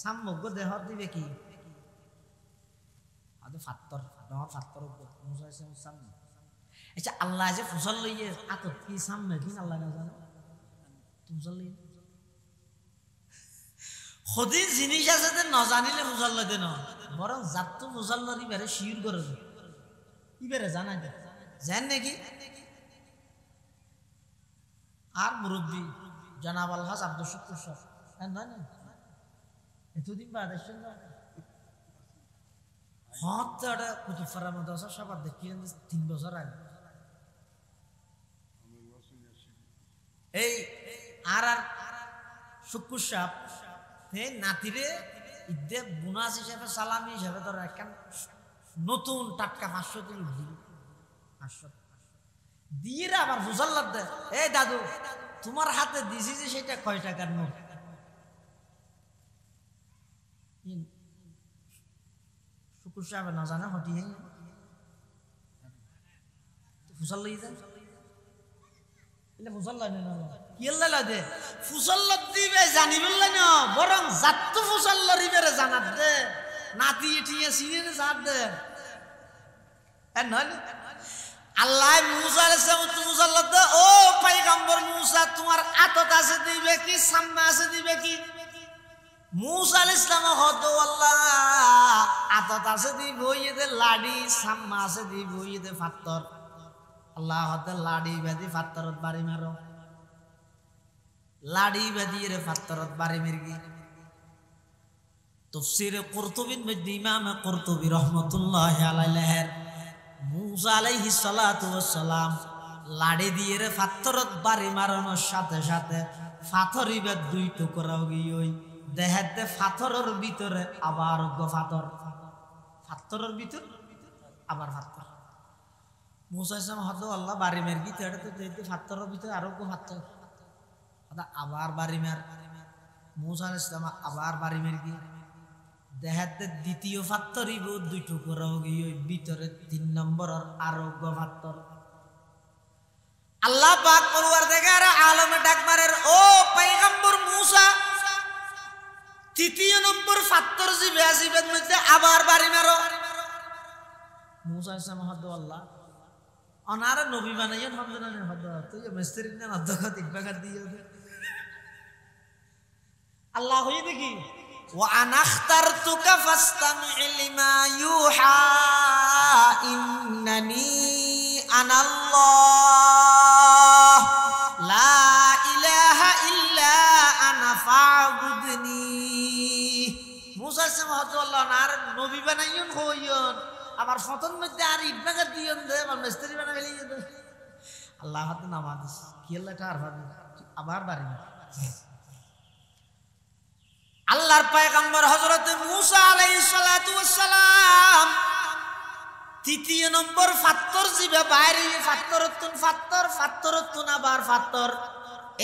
সাম্যজ্ঞ দেহ দিবে কি হাতে ফাত্তর দেহর ফাত্তর মূসা আলাইহিস সালামের সামনে আচ্ছা আল্লাহ যে ফুসল লইয়ে আতত কি সামনে দিন আল্লাহ না জানে তুমি লইয়ে খদি জিনিস আছে যে ন জানিলে মুজাল্লা দেন বরং জাতু মুজাল্লার ইবারে শিউর করে ইবারে জানা যায় জান নাকি আর মুরব্বী জনাব আলহাজ আব্দুল শুকুর সাহেব না না এতদিন বাদ আসছেন না হত্যাটা কুতুবপাড়া মাদ্রাসা সবার দেখিলেন 3 বছর আগে এই আর শুকুর সাহেব হে নাতিরে ইদে বোনাস হিসেবে সালামি হিসেবে ধর একখান নতুন টাটকা 500 দিল 500 দিয়ে আবার মুজাল্লাদ দে এই দাদু তোমার হাতে দিছি যে সেটা কয় টাকার নোট শুকুর সাহেব না জানে হটি হে মুজাল্লা ইদা মুজাল্লা না কি আল্লাহ দে ফুসল্লা দিবে জানিবেল্লা না বরং জাতু ফুসল্লা রিবেরে জানাত দে নাতি এটিয়ে সিনে জাত দে নয় আল্লাহ মূসা আলাইহিস সালাম মুজাল্লা দে ও পয়গম্বর মূসা তোমার আতত আছে দিবে কি সামনে আছে দিবে কি মূসা আলাইহিস সালাম হদ আল্লাহ আতত আছে দিব ইদে লাড়ি সামনে আছে দিব ইদে ফাত্তর আল্লাহ হদ লাড়ি বেদি ফাত্তরত বাড়ি মারো লাড়ি বেদিয়ে রে ফাত্তরত বাড়ি মির্গি তাফসীরে কুরতুবীর মধ্যে ইমাম কুরতুবী রাহমাতুল্লাহি আলাইহি মূসা আলাইহিস সালাতু ওয়াস সালাম লাড়ি দিয়ে রে ফাত্তরত বাড়ি মারানোর সাথে সাথে পাথরই বে 2 টুকরা হই ওই দেহতে পাথরের ভিতরে আবার ফাথর পাথরের ভিতর আবার পাথর মূসা আলাইহিস সালাম হদ আল্লাহ বাড়ি মির্গি তেড়ে তো দেইতে পাথরের ভিতরে আরো পাথর আবার বাড়ি মার মূসা আলাইহিস সালাম আবার বাড়ি মেরগি দেহাতে দ্বিতীয় ফাত্তরিব 2 টুকরা হই ওই ভিতরে 3 নম্বরের আরোগ্য ফাত্তর আল্লাহ পাক পরওয়ারদিগার আলমে ডাক মারের ও পয়গম্বর মূসা তৃতীয় নম্বর ফাত্তর জিবে আসিবের মধ্যে আবার বাড়ি মারো মূসা আলাইহিস সালাম হদ আল্লাহ অনার নবী বানাইয়েন হবে না হদ তুই মিস্ত্রি না অধ্যক্ষ দিবাগার দিও আল্লাহ হই দেখি ওয়া আনাখতারতুকা ফাসতামি লিমা ইউহা ইন্নানি আনাল্লাহ লা ইলাহা ইল্লা আনা মহতল্লাহ আর নবী বানাইন হইন আবার ফতন মধ্যে আর ইট ভাঙা দিয়ন দে আবার মিস্ত্রি বানা ফেলি আল্লাহ হাতে নামাজ কি আল্লাহটা আর আবার বাড়ি আল্লাহর পয়গম্বর হযরত মূসা আলাইহিস সালাতু ওয়াস সালাম তৃতীয় নম্বর ফাত্তর জিবে বাইরে ফাত্তরতুন আবার ফাত্তর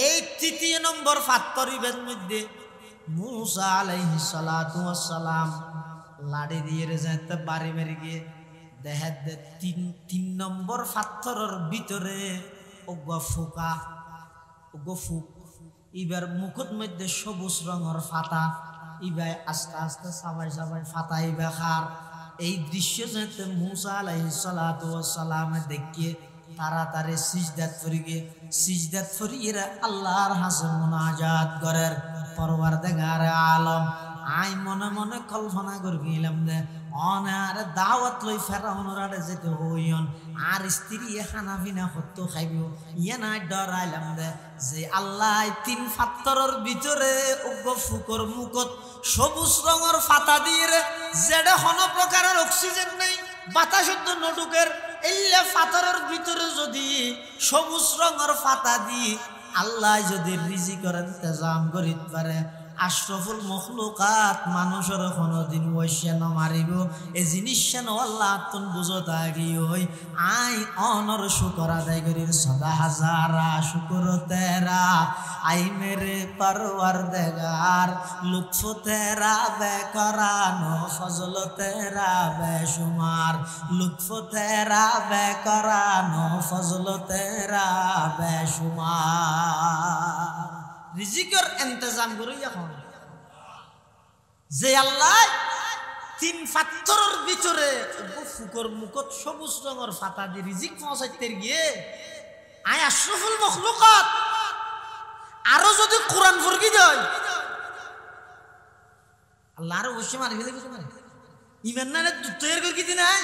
এই তৃতীয় নম্বর ফাত্তর ইবের মধ্যে মূসা আলাইহিস সালাতু ওয়াস সালাম লাড়ি দিয়ে যাইতে বাড়ি বাড়ি গিয়ে দেখাত দে তিন নম্বর ফাত্তরের ভিতরে ওগা ফুক ইবার মুখত মধ্যে সবুজ রঙের ফাতা ইবাই আস্তে আস্তে সাবাই সাবাই ফাতা ইবা খার এই দৃশ্য যাতে মূসা আলাইহিস সালাতু ওয়াস সালাম দেখিয়ে তাড়াতাড়ি সিজদাত ফরিয়ে আল্লাহর হাসে মুনাজাত করের পরওয়ারদিগার আলম আই মনে মনে কল্পনা করলাম দে অনার দাওয়াত লই ফেরাউনের আড়ে যেতে হইন আর স্ত্রী খানা পিনা হত খাইব ইয়ে না ডরাইলাম দে যে আল্লাহ তিন ফাত্তরের ভিতরে উগ্র ফুকর মুখত সবুজ রঙের ফাতা দিয়ে যেটা কোনো প্রকারের অক্সিজেন নেই বাতাস নটুকের এলে ফাতরের ভিতরে যদি সবুজ রঙের ফাতা দিয়ে আল্লাহ যদি রিজিকের ইন্তজাম করিতে পারে আশরাফুল মখলুকাত মানুষের কোনদিন ওইসে ন মারিব এই জিনিস আল্লাহ তুন বুঝত আগি হই আই অনর শুকর আদায় করির সদা হাজারা শুকর তেরা আই মেরে পরওয়ারদিগার লুৎফ তেরা বেকরানো ফজল তেরা বেশুমার লুৎফ তেরা বেকরানো ফজল তেরা বেশুমার রিজিকের ইন্তজাম করি এখন যে আল্লাহ তিন ফাত্তরের ভিতরে ফুকর মুখত সবুজ রঙের ফাতা দিয়ে রিজিক পৌঁছাইতে গিয়ে আয় আশরাফুল মখলুকাত আরো যদি কোরআন ফরকি দেয় আল্লাহ আরো অবশ্যই মারি ফেলে কিছু মারে ইমান না তৈরি করে কি নাই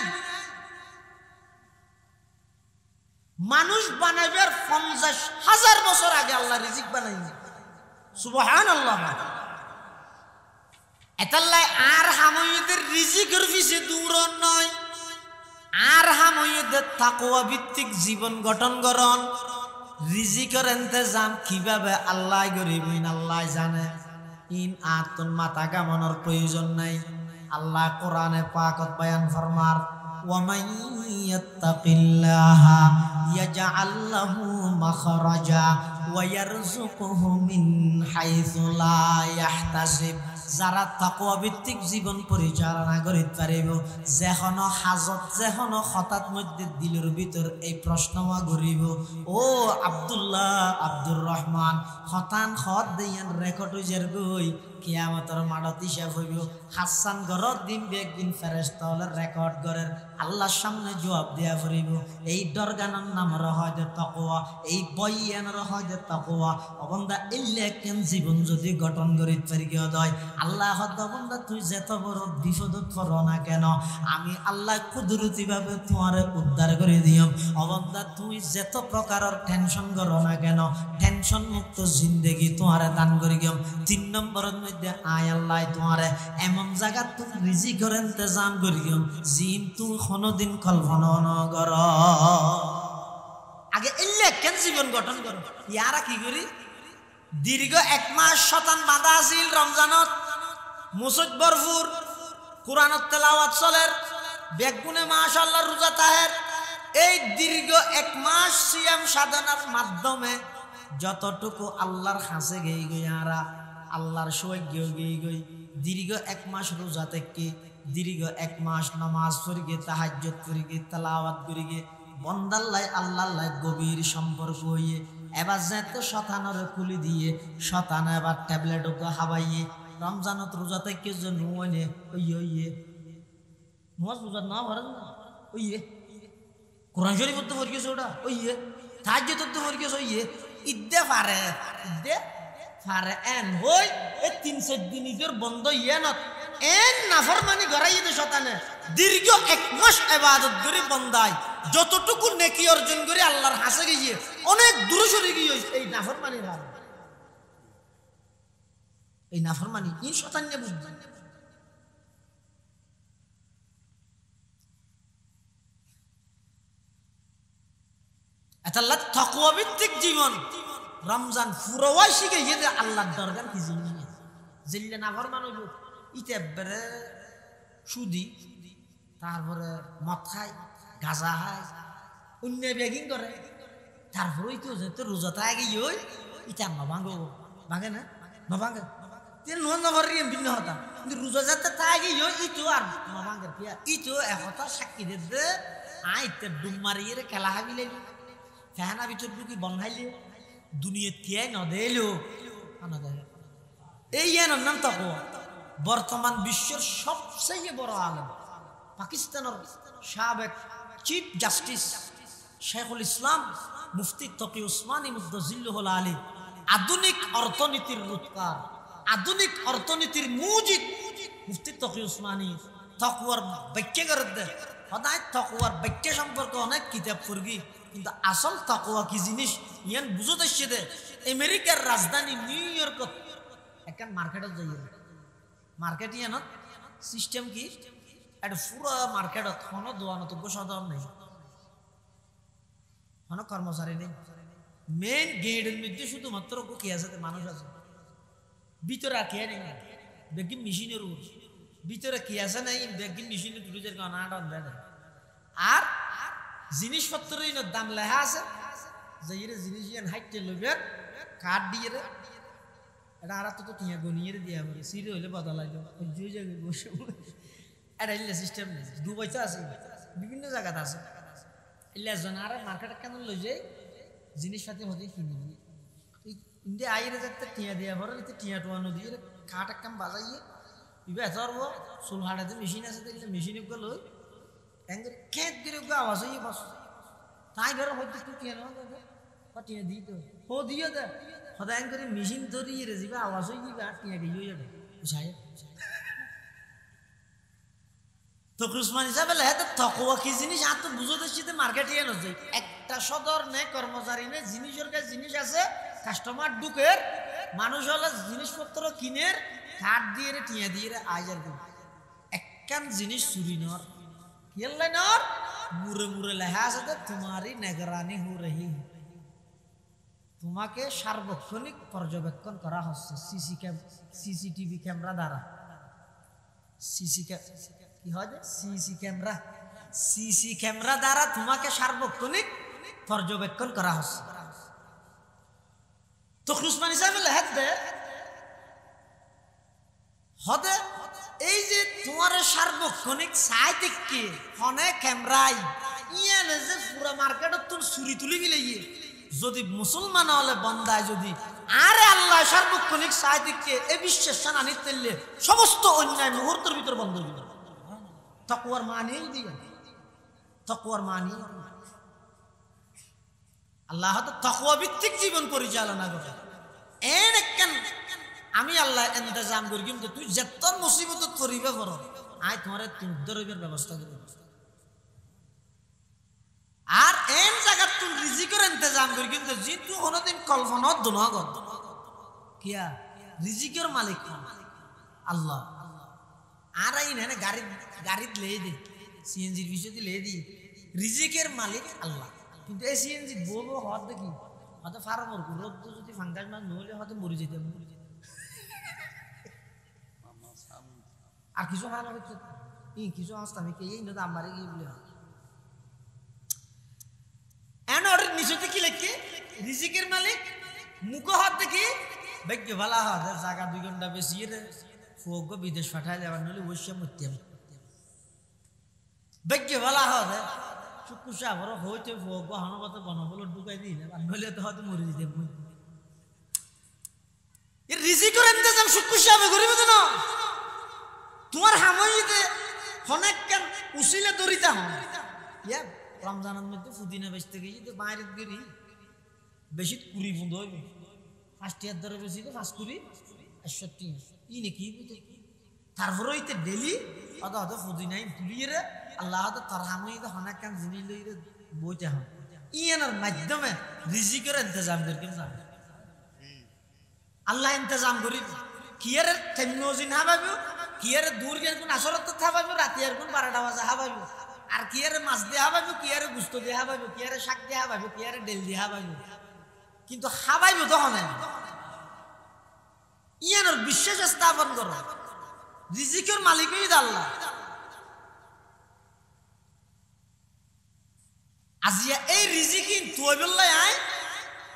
মানুষ বানাইবার 50,000 বছর আগে আল্লাহ রিজিক বানাইনি সুবহানাল্লাহ এতাল্লাই আর হাময়দের রিজিকের পিছে দৌড়ন নয় আর হাময়দের তাকওয়া ভিত্তিক জীবন গঠন করন রিজিকের ইন্তজাম কিভাবে আল্লাহ করিবেন আল্লাহ জানে ইন আতুন মাথা কামানোর প্রয়োজন নাই আল্লাহ কোরআনে পাকত বয়ান ফরমার ومن يتق الله يجعل له مخرجا ويرزقه من حيث لا يحتسب যারা তাকওয়া ভিত্তিক জীবন পরিচালনা করিতে পারিব যেখন হাজত যেখন হঠাৎ মধ্যে দিলের ভিতর এই প্রশ্ন করিব ও আব্দুল্লাহ আব্দুর রহমান হঠাৎ হদ দিয়ান রেকর্ড হইজার গই কিয়ামতের মাঠত হিসাব হইব হাসান ঘরত দিন একদিন ফেরেশতা হলে রেকর্ড করেন আল্লাহর সামনে জবাব দেয়া পড়িব এই দরগানের নাম রহদ তাকওয়া এই বয়ানের রহদ তাকওয়া অবন্দা ইল্লা কেন জীবন যদি গঠন করিতে পারি কি হয় আল্লাহ বন্দা তুই যত বড় বিপদত পড় না কেন আমি আল্লাহ কুদরতি ভাবে তোমারে উদ্ধার করে দিম অবন্দা তুই যত প্রকারের টেনশন করো না কেন টেনশন মুক্ত জিন্দেগি তোমারে দান করি গিম 3 নম্বরের মধ্যে আয় আল্লাহ তোমারে এমন জায়গা তুই রিজিকের ইন্তজাম করি গিম জিম তুই কোনদিন কল্পনা ন কর আগে ইল্লা কেন জীবন গঠন করো ইয়ারা কি করি দীর্ঘ 1 মাস শতান বাঁধা আছিল রমজানত মুসুদ ভরপুর কোরআনত তেলাওয়াত চলের বেগুনে মাশাআল্লাহ রোজা তাহের এই দীর্ঘ 1 মাস সিয়াম সাধনার মাধ্যমে যতটুকু আল্লাহর কাছে গইয়ারা আল্লাহর সৈক্য গই দীর্ঘ 1 মাস রোজা থেকে দীর্ঘ 1 মাস নামাজ পড়িগে তাহাজ্জুদ করিগে তেলাওয়াত করিগে বন্দাল্লাহ আল্লাহর গভীর সম্পর্ক হইয়ে এবার যেতে শতানের খুলি দিয়ে শতান এবার ট্যাবলেট ওকে হাবাইয়ে রমজানত রোজা থেকে যে নুয়ে ওইয়ে নমাজ রোজা না ভরে ওইয়ে কোরআন শরীফ তো ভরে গেছে ওটা ওইয়ে তাহাজ্জুদ তো ভরে গেছে ওইয়ে ইদ্দে পারে এন হই এই 3-4 দিন ঈদের বন্ধ ইয়েনত এন নাফরমানি গড়াইয়ে দে শতানে দীর্ঘ 1 মাস ইবাদত করে বন্দায় যতটুকু নেকি অর্জন করে আল্লাহর কাছে গিয়ে অনেক দূরে সরে গিয়ে এই নাফরমানির হার এই নাফরমানি কি শতান বুঝবেন আল্লাহ তাকওয়া ভিত্তিক জীবন রমজান ফুরোয়া শিখে গিয়ে আল্লাহর দরগার কি জিনিস জিল্লে না ঘর মানুষ ইতে বেড়ে সুদি তারপরে মদ খায় গাঁজা খায় অন্য বেগিং করে তারপরে তো যেতে রোজাতে আগে ওই ইটা নভাঙ্গ ভাঙে না নভাঙ্গে তেল নোয়ান নভর ভিন্ন হতা কিন্তু রোজা যাতে তাই আগে ইটো আর নভাঙ্গের পিয়া ইটো একতা সাক্ষী দিতে আইতে ডুম মারিয়ে খেলা হাবিলে ফেহানা ভিতর ঢুকি বনহাইলে দুনিয়া তিয়াই নদেলো এই এনার নাম তাকওয়া বর্তমান বিশ্বের সবচেয়ে বড় আলেম পাকিস্তানের সাবেক চিফ জাস্টিস শেখুল ইসলাম মুফতি তকি উসমানী মুদ্দাজিল্লুহুল আলী আধুনিক অর্থনীতির রূপকার আধুনিক অর্থনীতির মুজিদ মুফতি তকি উসমানী তাকওয়ার ব্যাখ্যা করে দেয় সদায় তাকওয়ার ব্যাখ্যা সম্পর্কে অনেক কিতাব পড়বি কিন্তু আসল তাকওয়া কি জিনিস ইয়ান বুঝতে আসছে দে আমেরিকার রাজধানী নিউ ইয়র্কত একটা মার্কেটত যাই মার্কেট ইয়ানত সিস্টেম কি একটা পুরো মার্কেটত কোনো দোয়ানত গোসাদন নেই কোনো কর্মচারী নেই মেন গেটের মধ্যে শুধুমাত্র কি আছে মানুষ আছে ভিতরে আর কে নেই বেগিন মেশিনের উপর ভিতরে কি আছে নাই বেগিন মেশিনে তুলে আনাটা দেয় আর জিনিসপত্রের দাম লেখা আছে যে জিনিস হাইটে লইবে কাঠ দিয়ে এটা আর তো টিয়া গনিয়ে দিয়া বলে সিরে হইলে বদলাইলো যে জায়গায় বসে এটা ইলে সিস্টেম নেই দুবাইতে আছে বিভিন্ন জায়গাতে আছে ইলে জন আর মার্কেটে কেন লই যায় জিনিসপাতি হতে কিনে নিয়ে ইন্ডিয়া আইরে যাতে টিয়া দিয়া ভরে এতে টিয়া টোয়ানো দিয়ে কাঠ একদম বাজাইয়ে ইবে ধরব চুল হাঁটাতে মেশিন আছে দেখলে মেশিনে গেল এঙ্গের খেত করে আওয়াজ হয়ে বস তাই ধরো হয়তো তুই টিয়া নেওয়া যাবে বা টিয়া দিই তো ও দিয়ে দে সদায় করে মেশিন ধরিয়ে রে যাবে আওয়াজ হয়ে যাবে আর টিয়া গিয়ে যাবে সাহেব তো উসমান হিসাবে তাকওয়া কি জিনিস আর তো বুঝতে শীতে মার্কেটে এনে যায় একটা সদর নেই কর্মচারী নেই জিনিসের কাছে জিনিস আছে কাস্টমার ঢুকের মানুষ হলে জিনিসপত্র কিনের কাঠ দিয়ে রে টিয়া দিয়ে রে আজ আর একখান জিনিস চুরি নর কিনলে নর মুরে মুরে লেখা আছে তোমারই নিগরানি হো রহি তোমাকে সার্বক্ষণিক পর্যবেক্ষণ করা হচ্ছে সিসিটিভি ক্যামেরা দ্বারা কি হয় সিসি ক্যামেরা দ্বারা তোমাকে সার্বক্ষণিক পর্যবেক্ষণ করা হচ্ছে তো উসমান হিসাবে লেখ দে হদে এই যে তোমার সার্বক্ষণিক সাইতে কে ফোনে ক্যামেরাই ইয়ানে যে পুরো মার্কেটত তোর চুরি তুলি গেলে যদি মুসলমান হলে বন্দায় যদি আরে আল্লাহ সার্বক্ষণিক সাইতে এই বিশ্বের সানা নিতে সমস্ত অন্যায় মুহূর্তের ভিতর বন্ধ হয়ে যাবে তাকওয়ার মানেই দিবে তাকওয়ার মানি আল্লাহ তো তাকওয়া ভিত্তিক জীবন পরিচালনা করে কেন আমি আল্লাহ ইন্তজাম করি কিন্তু তুই যত মুসিবত করিবে করো আই তোমার উদ্ধার হইবার ব্যবস্থা করব আর এন জায়গা তুই রিজিকের ইন্তজাম করি কিন্তু যে তুই কোনোদিন কল্পনা দোনা কর কিয়া রিজিকের মালিক আল্লাহ আর এই না গাড়িত লেই দে সিএনজির বিষয়টি লেই দি রিজিকের মালিক আল্লাহ কিন্তু এই সিএনজি বলবো হওয়ার দেখি হয়তো ফার্মর রোদ যদি ফাঙ্গাস মাছ নহলে হয়তো মরে যেতে আর কিছু হারা হচ্ছে কিছু আসতে আমি কে এই না আমারে গিয়ে বলে নিচতে কি লেখে রিজিকের মালিক মুখ হাত দেখি ভাগ্য ভালা হয় জায়গা 2 ঘন্টা বেশি ফোক বিদেশ পাঠাই যাবার নইলে বসে মরতে ভাগ্য ভালা হয় চুকুসা বড় হইতে ফোক হনগত বনবল ঢুকাই দিই না নইলে তো হয়তো মরে যেতে এর রিজিকের ইন্তজাম চুকুসা হবে করিব না তোমার হামইতে অনেক কেন উসিলে দরিতা হয় ইয়া রমজানের মধ্যে পুদিনা বেচতে গিয়ে তো বাইরে গেলি বেশি 20 বন্ধ হইবে 5 ধরে বেশি তো 5 20 61 ই নাকি তারপরে হইতে ডেলি অত পুদিনাই তুলিয়ে রে আল্লাহ তো তার হামইতে অনেক কেন জিনিস লইরে বইতে হয় ইয়ার মাধ্যমে রিজিকের ইন্তজাম করি না আল্লাহ ইন্তজাম করি কিয়ার তেমনোজিন হাবাবো কিয়ার দূর গেল কোন আসরত থাবাবো রাতিয়ার কোন 12টা বাজে হাবাবো আর কি আরে মাছ দেহা পাইব, কি আরে গুস্ত দেহা পাইব, কি আরে শাক দেহা পাইব, কি আরে ডেল দেহা পাইব, কিন্তু খাবাইব তখন ইয়ানোর বিশ্বাস স্থাপন করো রিজিকের মালিকই আল্লাহ। আজিয়া এই রিজিকি তুই বললাই আয়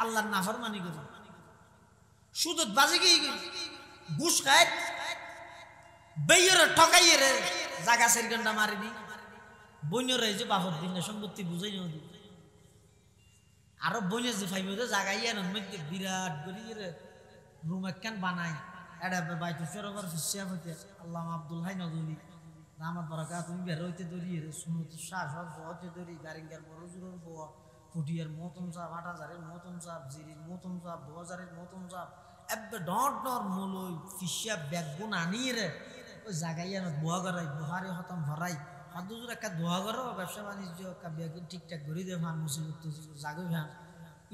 আল্লাহর নাফরমানি করো, সুদত বাজে কি ঘুষ খায় বেইরে ঠকাইয়ে রে জাগা 4 ঘন্টা মারি দি বইনের এই যে বাপর দিন সম্পত্তি বুঝাই না দি আরো বইনে যে ফাইবে জাগাইয়া নন মধ্যে বিরাট করি রে রুম একখান বানাই এটা বাইতু সরোবর ফিসিয়া হইতে আল্লামা আব্দুল হাই নজরুলি রাহমাত বারাকাত তুমি বের হইতে দরি রে সুনত শাহ সব হতে দরি গারিঙ্গার বড়জুরের বউ ফুটিয়ার মতন সাহেব 8000 মতন সাহেব জিরির মতন সাহেব 2000 মতন সাহেব এবে ডট ডট মলই ফিসিয়া ব্যাগগুন আনি রে ওই জাগাইয়া না দোয়া করাই বুহারি খতম ভরাই হাদুজুর একটা দোয়া করো ব্যবসা বাণিজ্য একটা ব্যাগুন ঠিকঠাক করে দে ভান মুসিবত জাগো ভান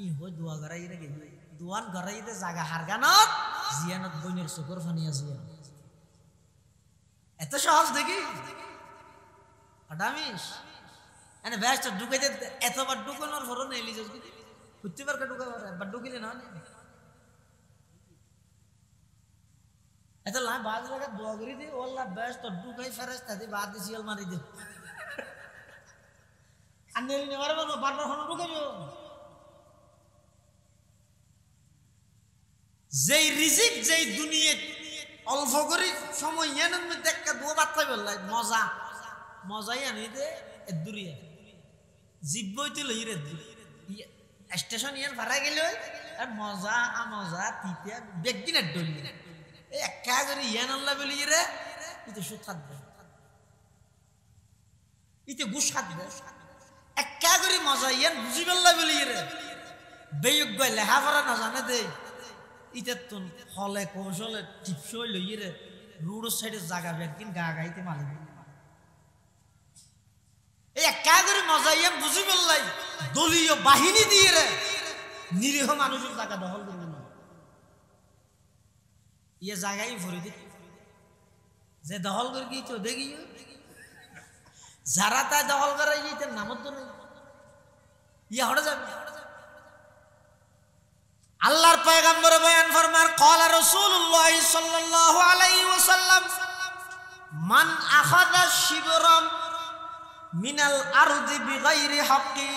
ই হই দোয়া করাই রে গেই দোয়ান করাই দে জাগা হারগানত জিয়ানত বইনের চোখর ফানি আছে এত সহজ দেখি আডামিস এনে ব্যস্ত ঢুকাইতে এতবার ঢুকানোর ফরন এলি যদি প্রত্যেকবার কা ঢুকাবার একবার ঢুকিলে না এত লা বাজ লাগা দোয়া করি দি আল্লাহ ব্যস্ত ঢুকাই ফেরেশতা দি বাদ দি সিল মারি দি আন্নেলি নেবার বলবো বারবার ফোন ঢুকাইবো যেই রিজিক যেই দুনিয়া অল্প করে সময় এনের মধ্যে একটা দোয়া বার্তাই বললাই মজা মজাই আনি দে দূরিয়া জিব্বইতে লই রে স্টেশন ইয়ার ভাড়া গেল আর মজা আমজা তিতিয়া বেগদিন ডলি এই একা করে ইয়ান আল্লাহ বলি রে ইতে সুদ খাবে ইতে ঘুষ খাবে একা করে মজা ইয়ান বুঝি বললা বলি রে বেয়োগ্য লেখাপড়া না জানে দে ইতে তো হলে কৌশলে টিপসই লই রে রোড সাইডে জায়গা একদিন গা গাইতে মালিক এই একা করে মজা ইয়ান বুঝি বললাই দলীয় বাহিনী দিয়ে রে নিরীহ মানুষের জায়গা দখল করবে না ইয়ে জায়গায় ভরি দি যে দখল করে গিয়েছ দেখি যারা তাই দখল করে গিয়েছে নামত তো নেই ইয়ে হড়ে যাবে আল্লাহর পয়গম্বর বয়ান ফরমান ক্বালা রাসূলুল্লাহ সাল্লাল্লাহু আলাইহি ওয়াসাল্লাম মান আখাযা শিবরাম মিনাল আরদি বিগাইরি হাক্কি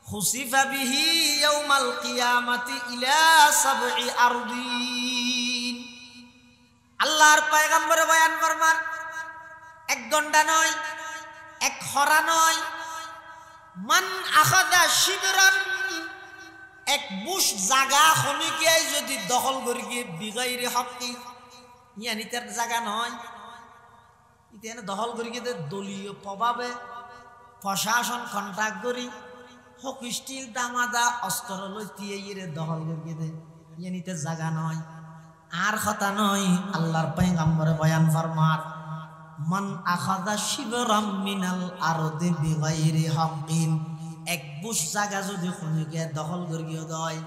খুসিফা বিহি ইয়াউমাল কিয়ামাতি ইলা সাবঈ আরদিন। আল্লাহর পয়গম্বর বয়ান ফরমান এক গন্ডা নয় এক খরা নয় মান আখাযা শিবরান এক বুশ জায়গা খনিকিয়াই যদি দখল করি গিয়ে বিগাইরে হকি ইয়ানি তার জায়গা নয় ইতেনে দখল করি গিয়ে দলীয় প্রভাবে প্রশাসন কন্ট্রাক্ট করি হক স্টিল দামাদা অস্ত্র লইতিয়ে ইরে দখল করি গিয়ে ইয়ানি তার জায়গা নয় আর কথা নয়। আল্লাহর পয়গম্বরে বয়ান ফরমার মান আখাযা শিবরাম মিনাল আরদি বিগাইরি হাক্কিন এক বুশ জায়গা যদি খনিকে দখল করিয়ে দেয়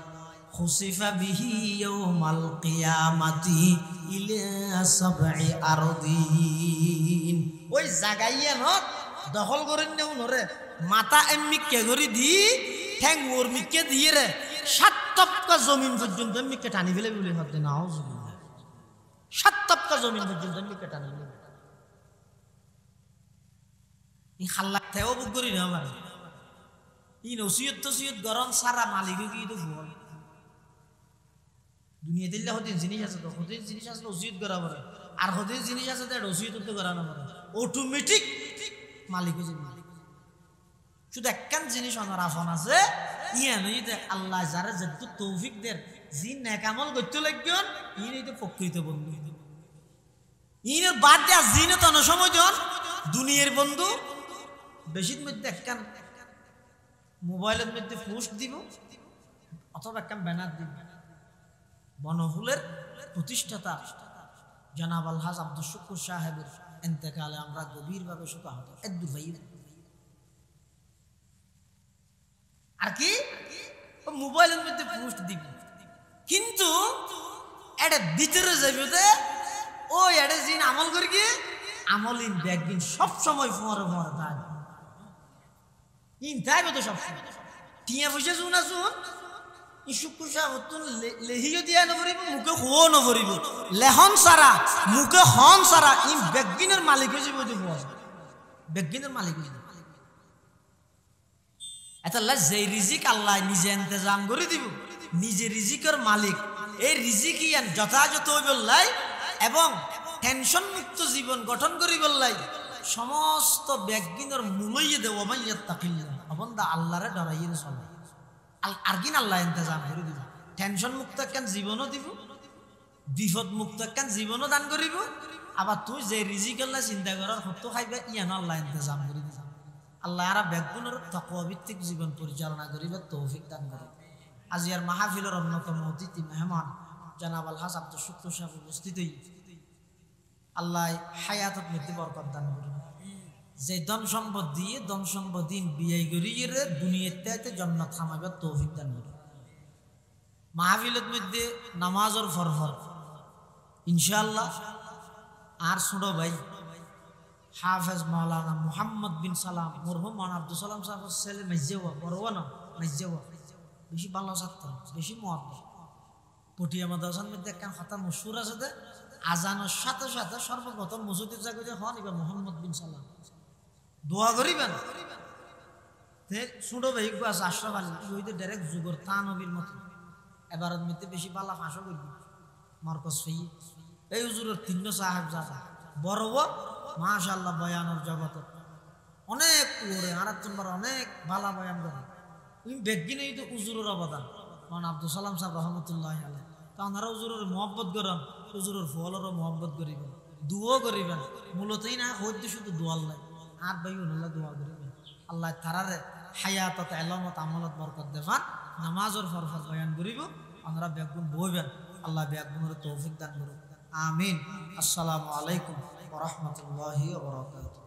খুসিফা বিহি ইয়াউমাল কিয়ামাতি ইলা সাবঈ আরদিন ওই জায়গায় ন দখল করেন নেও নরে মাথা এমনি কে করি দি ঠ্যাং ওর মিকে দিয়ে রে 7 তপকা জমিন পর্যন্ত মিকে টানি ফেলে বলে ভাবতে না হও 7 তপকা জমিন পর্যন্ত মিকে টানি ফেলে ই খাল্লা থেও বুক করি না আমার ই নসিয়ত তসিয়ত গরম সারা মালিক কি তো বল দুনিয়া দিল্লা হতে জিনিস আছে তো হতে জিনিস আছে নসিয়ত করা পড়ে আর হতে জিনিস আছে তো নসিয়ত তো করা না পড়ে অটোমেটিক মালিক হয়ে যাবে। শুধু একখান জিনিস আমার আফন আছে ইয়া নই যে আল্লাহ যারা যত তৌফিক দেন জিন নেকামল করতে লাগবেন ইনি তো প্রকৃত বন্ধু ইনের বাদ দেয়া জিনে তো সময় জন দুনিয়ার বন্ধু বেশির মধ্যে একখান মোবাইলের মধ্যে পোস্ট দিব অথবা একটা ব্যানার দিব বনফুলের প্রতিষ্ঠাতা জনাব আলহাজ আব্দুল শুকুর সাহেবের ইন্তেকালে আমরা গভীরভাবে শোকাহত একদম ভাই আর কি মোবাইলের মধ্যে পোস্ট দিব কিন্তু এটা ভিতরে যাবে ও এটা জিন আমল করি কি আমলিন ব্যাগিন সব সময় ফোয়ারে তাই ইন তাইবে তো সব সময় টিয়া পয়সা শুন আসুন ইসুকুসা হতুন লেহিও দিয়া নভরিব মুখে হো নভরিব লেহন সারা মুখে হন সারা ইন ব্যাগিনের মালিক হয়ে যাবে তো ব্যাগিনের মালিক হয়ে যাবে এতাল্লাহ যেই রিজিক আল্লাহ নিজে ইন্তজাম করে দিব নিজে রিজিকের মালিক এই রিজিক ইয়ান যথাযথ হইবল্লাই এবং টেনশন মুক্ত জীবন গঠন করি বললাই সমস্ত ব্যাগিনের মূলইয়ে দেব মাইয়াত তাকিল্লা অবন্দা আল্লাহরে ডরাইয়ে চলে আরগিন আল্লাহ ইন্তজাম করে দিব টেনশন মুক্ত কেন জীবনও দিব বিপদ মুক্ত কেন জীবনও দান করিব আবার তুই যে রিজিক আল্লাহ চিন্তা করার হতো খাইবা ইয়ান আল্লাহ ইন্তজাম করে দিব আল্লাহ আর ব্যাগগুলোর তাকওয়া ভিত্তিক জীবন পরিচালনা করিবার তৌফিক দান করে আজিয়ার মাহফিলের অন্যতম অতিথি মেহমান জনাব আলহাজ আব্দুল শুক্র সাহেব উপস্থিত আল্লাহ হায়াতত মধ্যে বরকত দান করে যে ধন সম্পদ দিয়ে ধন সম্পদিন বিয়াই করিয়ে দুনিয়াতে জান্নাত খামাইবার তৌফিক দান করে মাহফিলের মধ্যে নামাজের ফরফর ইনশাআল্লাহ আর ছোট ভাই হাফেজ মাওলানা মুহাম্মদ বিন সালাম মরহুম মান আব্দুল সালাম সাহেবের ছেলে মেজেওয়া বড় না মেজেওয়া বেশি ভালো ছাত্র বেশি মহাব্বত পটিয়া মাদ্রাসার মধ্যে একটা কথা মশহুর আছে যে আজানের সাথে সাথে সর্বপ্রথম মসজিদের জায়গায় হন এবার মুহাম্মদ বিন সালাম দোয়া করিবেন ছোট ভাই আছে আশরাফ আলী ওই তো ডাইরেক্ট যুগর তা নবীর মতো এবার মধ্যে বেশি পাল্লা ফাঁসও করবি মার্কস ফেই এই হুজুরের তিন্ন সাহেব জাদা বড় মাশাআল্লাহ বয়ানের জগত অনেক ওরে আর একজনবার অনেক ভালো বয়ান করে তুমি বেগিনেই তো হুজুরের অবদান কারণ আব্দুল সালাম সাহেব রহমতুল্লাহ আলাইহি তা ওনারা হুজুরের মহব্বত করেন হুজুরের ফলেরও মহব্বত করিবেন দুও করিবেন মূলতই না হইতে শুধু দোয়াল নাই আর ভাই উনাল্লাহ দোয়া করিবেন আল্লাহ তারারে হায়াতত এলমত আমলত বরকত দেবান নামাজের ফরফর বয়ান করিব ওনারা বেগুন বইবেন আল্লাহ বেগুনের তৌফিক দান করুন আমিন আসসালামু আলাইকুম ওয়া রাহমাতুল্লাহি ওয়া বারাকাতুহু